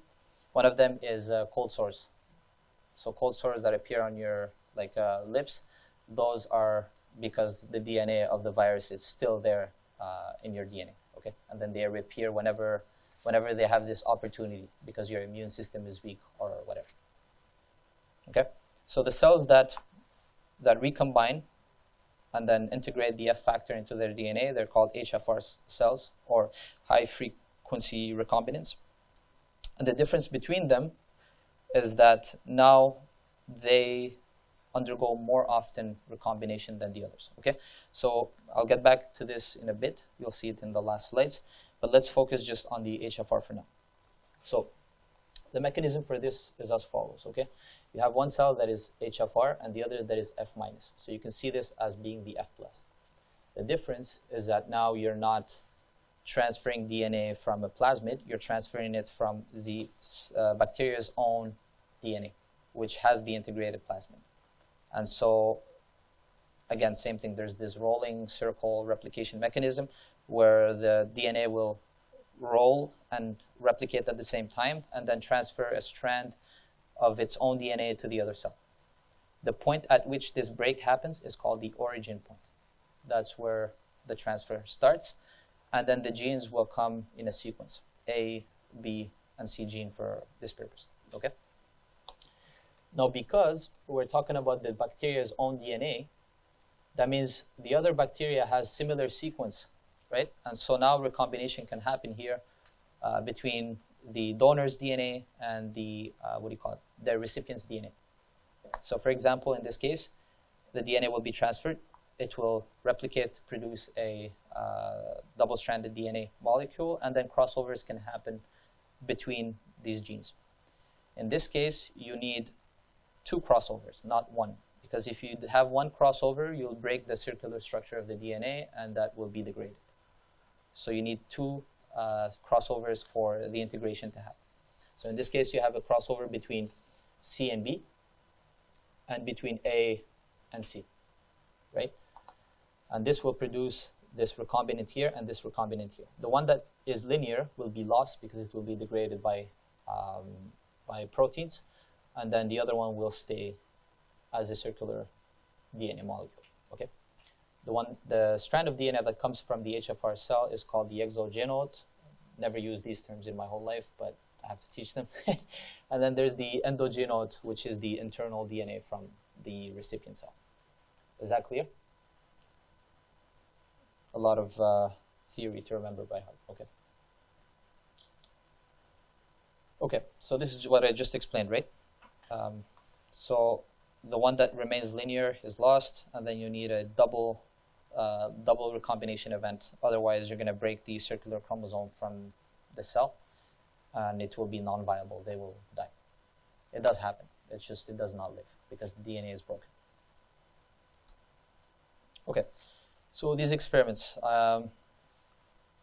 One of them is cold sores. So cold sores that appear on your lips, those are because the DNA of the virus is still there in your DNA, okay? And then they reappear whenever they have this opportunity because your immune system is weak or whatever, okay? So the cells that recombine and then integrate the F factor into their DNA, they're called HFR cells, or high-frequency recombinants. And the difference between them is that now they undergo more often recombination than the others, okay? So I'll get back to this in a bit. You'll see it in the last slides. But let's focus just on the HFR for now. So the mechanism for this is as follows, okay? You have one cell that is HFR and the other that is F minus. So you can see this as being the F plus. The difference is that now you're not transferring DNA from a plasmid, you're transferring it from the bacteria's own DNA, which has the integrated plasmid. And so, again, same thing. There's this rolling circle replication mechanism where the DNA will roll and replicate at the same time and then transfer a strand of its own DNA to the other cell. The point at which this break happens is called the origin point. That's where the transfer starts. And then the genes will come in a sequence, A, B, and C gene for this purpose, okay? Now, because we're talking about the bacteria's own DNA, that means the other bacteria has similar sequence, right? And so now recombination can happen here between the donor's DNA and the, the recipient's DNA. So for example, in this case, the DNA will be transferred. It will replicate, produce a double-stranded DNA molecule, and then crossovers can happen between these genes. In this case, you need 2 crossovers, not 1. Because if you have 1 crossover, you'll break the circular structure of the DNA, and that will be degraded. So you need 2 crossovers for the integration to happen. So in this case, you have a crossover between C and B, and between A and C, right? And this will produce this recombinant here and this recombinant here. The one that is linear will be lost because it will be degraded by proteins, and then the other one will stay as a circular DNA molecule, okay? The strand of DNA that comes from the HFR cell is called the exogenode. Never used these terms in my whole life, but I have to teach them. And then there's the endogenode, which is the internal DNA from the recipient cell. Is that clear? A lot of theory to remember by heart, okay? Okay, so this is what I just explained, right? So the one that remains linear is lost, and then you need a double recombination event. Otherwise, you're going to break the circular chromosome from the cell, and it will be non-viable. They will die. It does happen. It's just it does not live because the DNA is broken. Okay, so these experiments.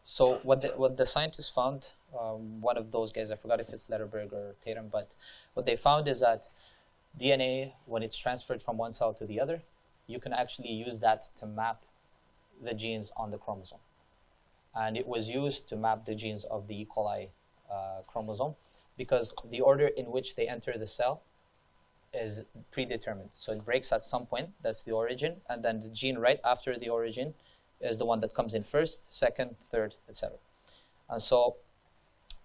So what the scientists found, one of those guys, I forgot if it's Letterberg or Tatum, but what they found is that DNA, when it's transferred from one cell to the other, you can actually use that to map the genes on the chromosome. And it was used to map the genes of the E. coli chromosome, because the order in which they enter the cell is predetermined. So it breaks at some point, that's the origin, and then the gene right after the origin is the one that comes in first, second, third, etc. And so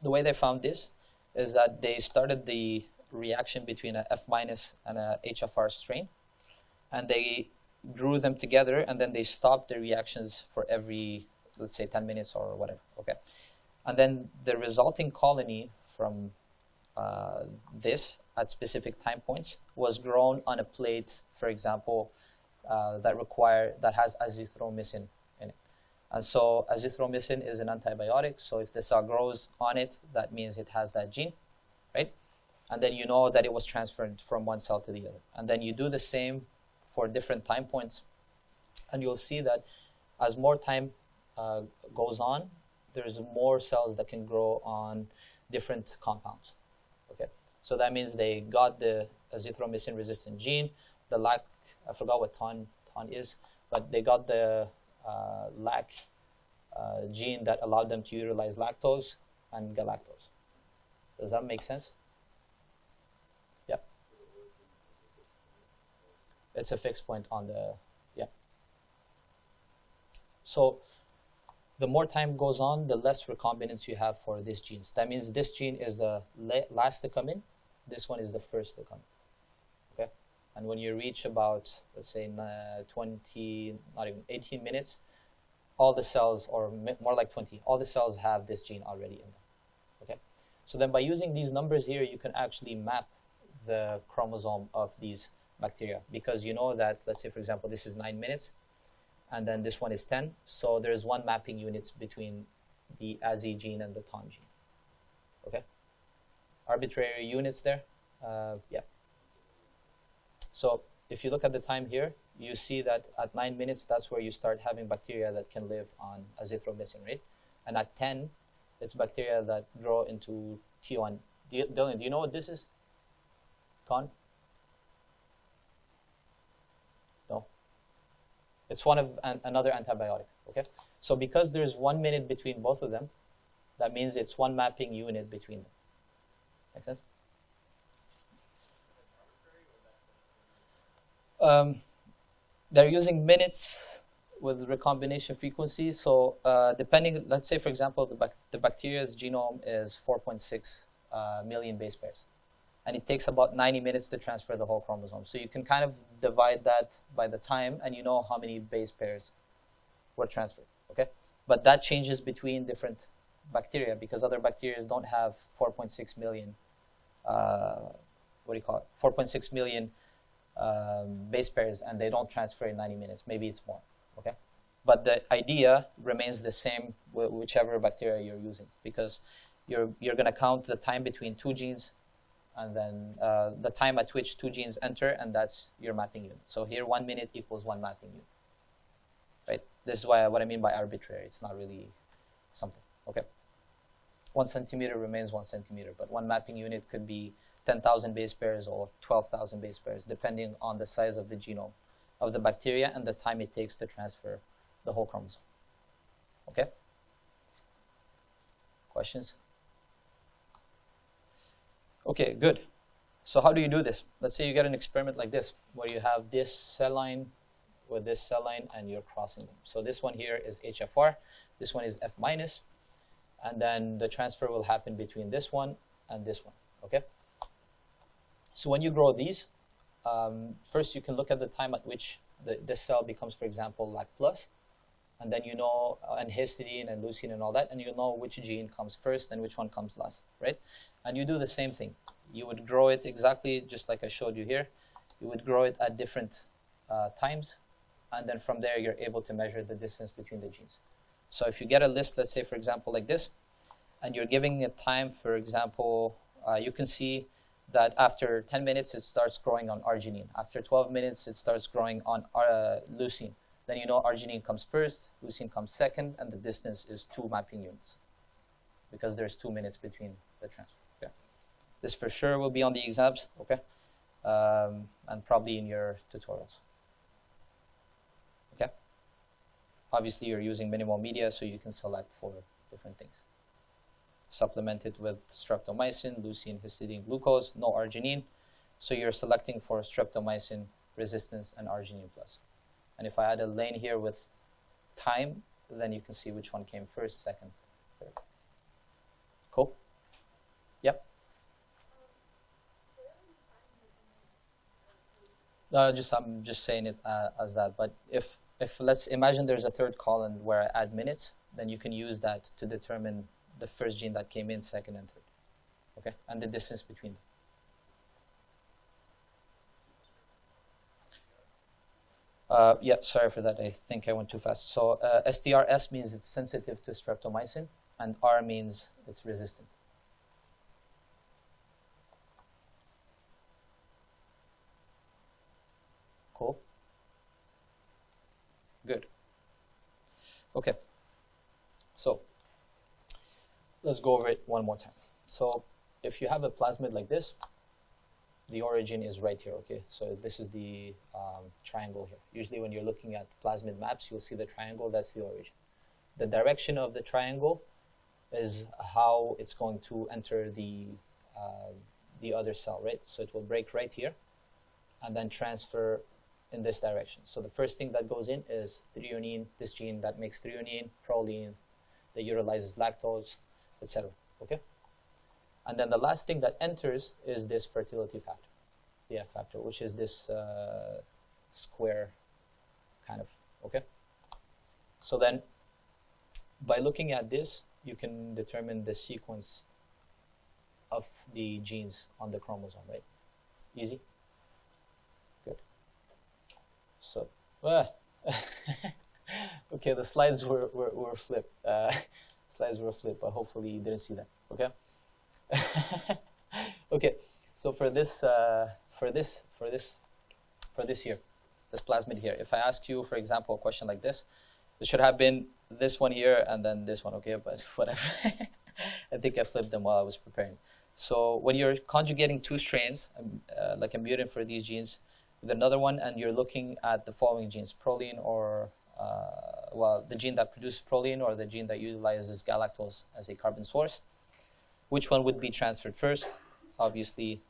the way they found this is that they started the reaction between a F- and a HFR strain, and they grew them together, and then they stopped the reactions for every, let's say, 10 minutes or whatever, okay? And then the resulting colony from this at specific time points was grown on a plate, for example, that has azithromycin in it. And so azithromycin is an antibiotic, so if the cell grows on it, that means it has that gene, right? And then you know that it was transferred from one cell to the other. And then you do the same for different time points, and you'll see that as more time goes on, there's more cells that can grow on different compounds. Okay, so that means they got the azithromycin-resistant gene, the lac, I forgot what ton is, but they got the lac gene that allowed them to utilize lactose and galactose. Does that make sense? Yeah. It's a fixed point on the, yeah. So the more time goes on, the less recombinants you have for these genes. That means this gene is the last to come in. This one is the first to come in. Okay? And when you reach about, let's say, 18 minutes, all the cells, or more like 20, all the cells have this gene already in them. Okay? So then by using these numbers here, you can actually map the chromosome of these bacteria, because you know that, let's say, for example, this is 9 minutes, and then this one is 10. So there's one mapping unit between the AZI gene and the TON gene. Okay? Arbitrary units there. Yeah. So if you look at the time here, you see that at 9 minutes, that's where you start having bacteria that can live on azithromycin, right? And at 10, it's bacteria that grow into T1. Dylan, do you know what this is? TON? No? It's one of another antibiotic, okay? So because there's 1 minute between both of them, that means it's one mapping unit between them. Make sense? They're using minutes with recombination frequency. So depending, let's say, for example, the bacteria's genome is 4.6 million base pairs. And it takes about 90 minutes to transfer the whole chromosome. So you can kind of divide that by the time, and you know how many base pairs were transferred, okay? But that changes between different bacteria, because other bacteria don't have 4.6 million, 4.6 million base pairs, and they don't transfer in 90 minutes. Maybe it's more, okay? But the idea remains the same whichever bacteria you're using, because you're going to count the time between two genes, and then the time at which two genes enter, and that's your mapping unit. So here, 1 minute equals one mapping unit, right? This is what I mean by arbitrary. It's not really something, okay? 1 centimeter remains 1 centimeter, but one mapping unit could be 10,000 base pairs or 12,000 base pairs, depending on the size of the genome of the bacteria and the time it takes to transfer the whole chromosome, okay? Questions? Okay, good. So how do you do this? Let's say you get an experiment like this, where you have this cell line with this cell line, and you're crossing them. So this one here is HFR, this one is F-, and then the transfer will happen between this one and this one, okay? So when you grow these, first you can look at the time at which this cell becomes, for example, lac plus, and then you know, and histidine and leucine and all that, and you know which gene comes first and which one comes last, right? And you do the same thing. You would grow it exactly just like I showed you here. You would grow it at different times, and then from there you're able to measure the distance between the genes. So if you get a list, let's say, for example, like this, and you're giving it time, for example, you can see that after 10 minutes it starts growing on arginine. After 12 minutes it starts growing on leucine. Then you know arginine comes first, leucine comes second, and the distance is 2 mapping units, because there's 2 minutes between the transfer. Okay? This for sure will be on the exams, okay? And probably in your tutorials. Obviously, you're using minimal media, so you can select for different things. Supplement it with streptomycin, leucine, histidine, glucose, no arginine. So you're selecting for streptomycin resistance and arginine plus. And if I add a lane here with time, then you can see which one came first, second, third. Cool? Yep. I'm just saying it as that. But if let's imagine there's a third column where I add minutes, then you can use that to determine the first gene that came in, second and third. Okay, and the distance between them. Yeah, sorry for that. I think I went too fast. So STRS means it's sensitive to streptomycin, and R means it's resistant. Cool. Good. Okay. So let's go over it one more time. So if you have a plasmid like this, the origin is right here, okay? So this is the triangle here. Usually when you're looking at plasmid maps, you'll see the triangle, that's the origin. The direction of the triangle is how it's going to enter the other cell, right? So it will break right here and then transfer in this direction. So the first thing that goes in is threonine, this gene that makes threonine, proline, that utilizes lactose, etc. Okay? And then the last thing that enters is this fertility factor, the F factor, which is this square kind of, okay? So then by looking at this, you can determine the sequence of the genes on the chromosome, right? Easy? Good. So, okay, the slides were flipped. Slides were flipped, but hopefully you didn't see that, okay? Okay, so for this here, this plasmid here, if I ask you, for example, a question like this, it should have been this one here and then this one, okay, but whatever. I think I flipped them while I was preparing. So when you're conjugating two strains, like a mutant for these genes, with another one, and you're looking at the following genes, proline or, well, the gene that produces proline or the gene that utilizes galactose as a carbon source, which one would be transferred first? Obviously,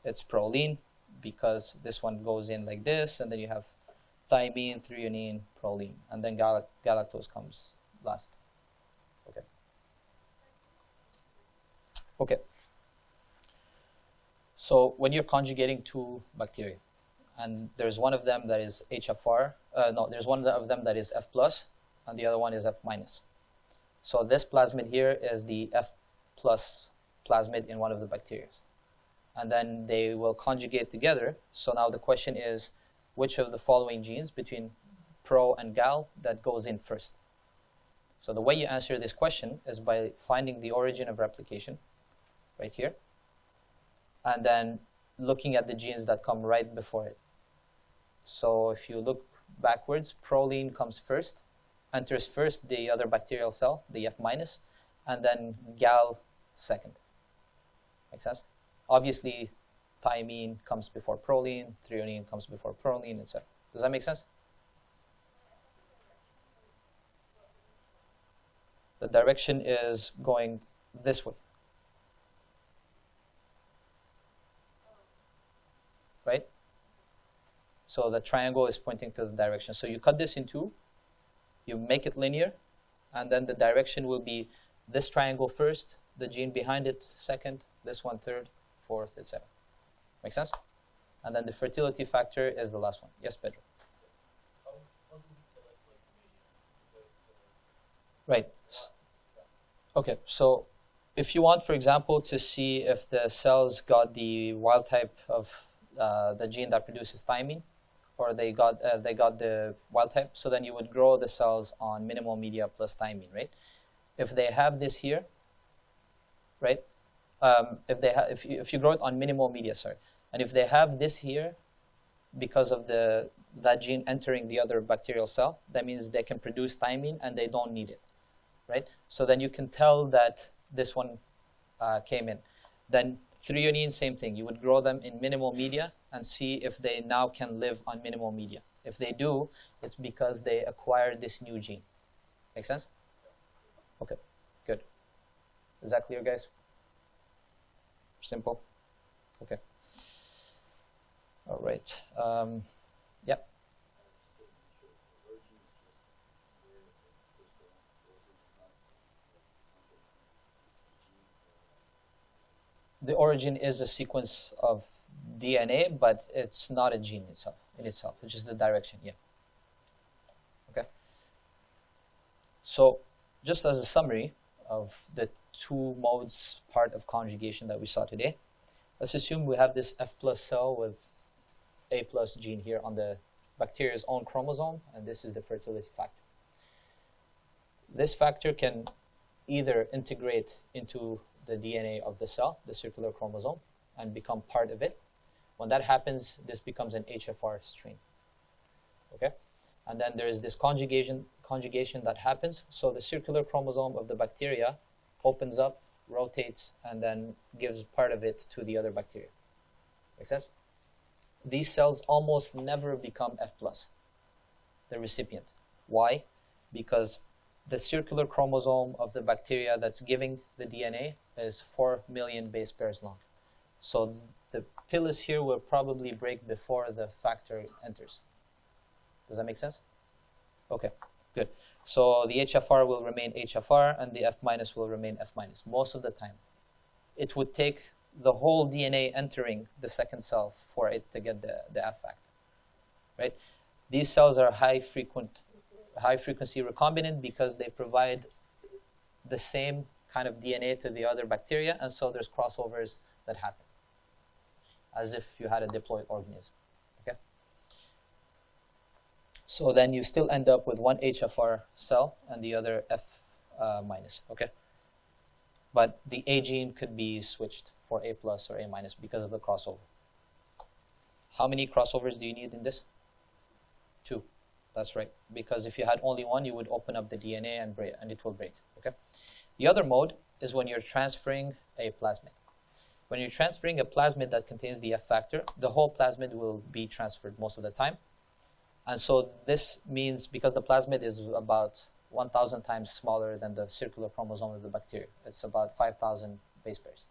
it's proline, because this one goes in like this, and then you have thymine, threonine, proline, and then galactose comes last. Okay. Okay. So when you're conjugating two bacteria, and there's one of them that is HFR, there's one of them that is F plus, and the other one is F minus. So this plasmid here is the F plus plasmid in one of the bacteria. And then they will conjugate together. So now the question is, which of the following genes between pro and gal that goes in first? So the way you answer this question is by finding the origin of replication, right here, and then looking at the genes that come right before it. So if you look backwards, proline comes first, enters first the other bacterial cell, the F minus, and then gal second. Make sense? Obviously, thymine comes before proline, threonine comes before proline, etc. Does that make sense? The direction is going this way. Right? So the triangle is pointing to the direction. So you cut this in two, you make it linear, and then the direction will be this triangle first, the gene behind it second, this one third, fourth, etc. Make sense? And then the fertility factor is the last one. Yes, Pedro? How do we select like medium? Right. Okay, so if you want, for example, to see if the cells got the wild type of the gene that produces thymine, or they got the wild type, so then you would grow the cells on minimal media plus thymine, right? If they have this here, right? If you grow it on minimal media, sorry, and if they have this here, because of that gene entering the other bacterial cell, that means they can produce thymine and they don't need it, right? So then you can tell that this one came in. Then threonine, same thing. You would grow them in minimal media and see if they now can live on minimal media. If they do, it's because they acquired this new gene. Make sense? Okay, good. Is that clear, guys? Simple? Okay. All right. Yep. The origin is a sequence of DNA, but it's not a gene itself. It's just the direction. Yeah. Okay. So, just as a summary of the two modes part of conjugation that we saw today, let's assume we have this F plus cell with A plus gene here on the bacteria's own chromosome, and this is the fertility factor. This factor can either integrate into the DNA of the cell, the circular chromosome, and become part of it. When that happens, this becomes an HFR strain. Okay? And then there is this conjugation that happens. So the circular chromosome of the bacteria opens up, rotates, and then gives part of it to the other bacteria. Make sense? These cells almost never become F+, the recipient. Why? Because the circular chromosome of the bacteria that's giving the DNA is 4 million base pairs long. So the pilus here will probably break before the factor enters. Does that make sense? Okay, good. So the HFR will remain HFR and the F- will remain F- most of the time. It would take the whole DNA entering the second cell for it to get the F factor, right? These cells are high frequency recombinant because they provide the same kind of DNA to the other bacteria, and so there's crossovers that happen, as if you had a diploid organism. Okay. So then you still end up with one HFR cell and the other F-. Okay. But the A gene could be switched for A+ or A- because of the crossover. How many crossovers do you need in this? 2. That's right. Because if you had only one, you would open up the DNA and it will break. Okay. The other mode is when you're transferring a plasmid. When you're transferring a plasmid that contains the F factor, the whole plasmid will be transferred most of the time. And so this means, because the plasmid is about 1,000 times smaller than the circular chromosome of the bacteria, it's about 5,000 base pairs,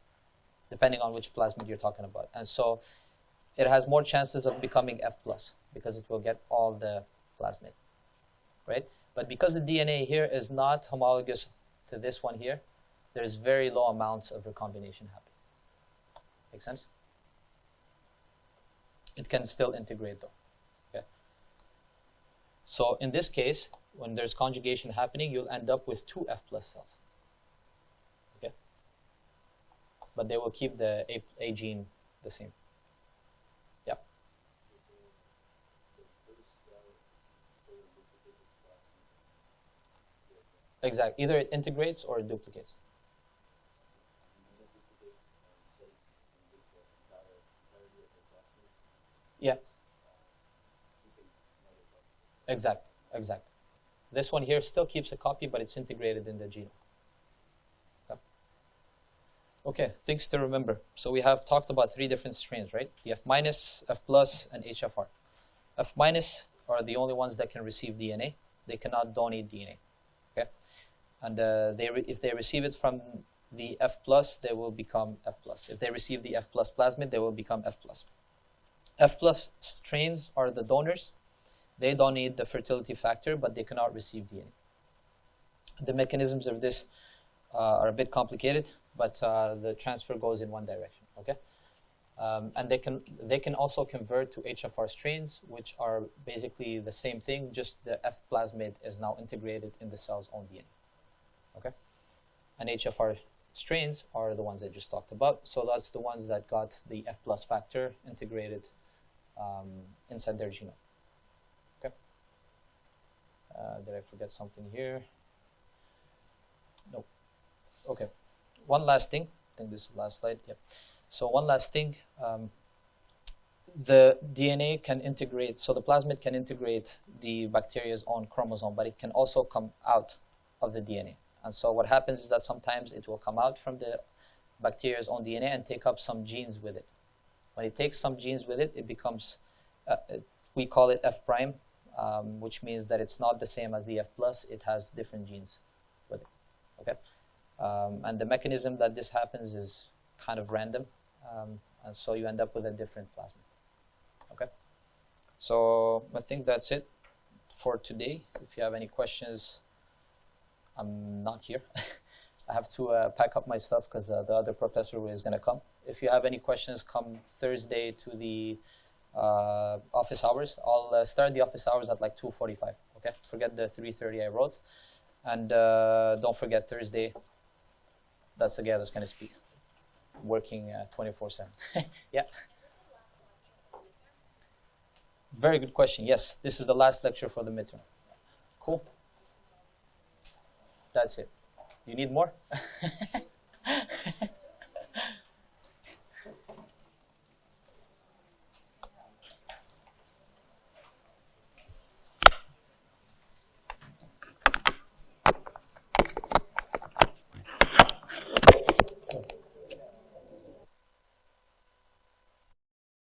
depending on which plasmid you're talking about. And so it has more chances of becoming F+, because it will get all the plasmid, right? But because the DNA here is not homologous to this one here, there's very low amounts of recombination happening. Make sense? It can still integrate though. Okay. So in this case, when there's conjugation happening, you'll end up with 2 F+ cells. Okay. But they will keep the A gene the same. Yep. Exactly. Either it integrates or it duplicates. Yeah. Exactly. This one here still keeps a copy, but it's integrated in the genome. Okay, things to remember. So we have talked about 3 different strains, right? The F-, F+, and HFR. F- are the only ones that can receive DNA. They cannot donate DNA. Okay, and if they receive it from the F+, they will become F+. If they receive the F+ plasmid, they will become F+. F+ strains are the donors. They donate the fertility factor, but they cannot receive DNA. The mechanisms of this are a bit complicated, but the transfer goes in one direction. Okay, and they can also convert to HFR strains, which are basically the same thing. Just the F plasmid is now integrated in the cell's own DNA. Okay, and HFR strains are the ones I just talked about. So that's the ones that got the F+ factor integrated inside their genome. Okay. Did I forget something here? No. Okay. One last thing. I think this is the last slide. Yep. So one last thing. The DNA can integrate, so the plasmid can integrate the bacteria's own chromosome, but it can also come out of the DNA. And so what happens is that sometimes it will come out from the bacteria's own DNA and take up some genes with it. When it takes some genes with it, it becomes, we call it F prime, which means that it's not the same as the F plus. It has different genes with it. Okay, and the mechanism that this happens is kind of random, and so you end up with a different plasmid. Okay, so I think that's it for today. If you have any questions, I'm not here. I have to pack up my stuff because the other professor is going to come. If you have any questions, come Thursday to the office hours. I'll start the office hours at like 2:45. Okay, forget the 3:30 I wrote, and don't forget Thursday. That's the guy that's going to speak, working 24/7. Yeah. Very good question. Yes, this is the last lecture for the midterm. Cool. That's it. You need more?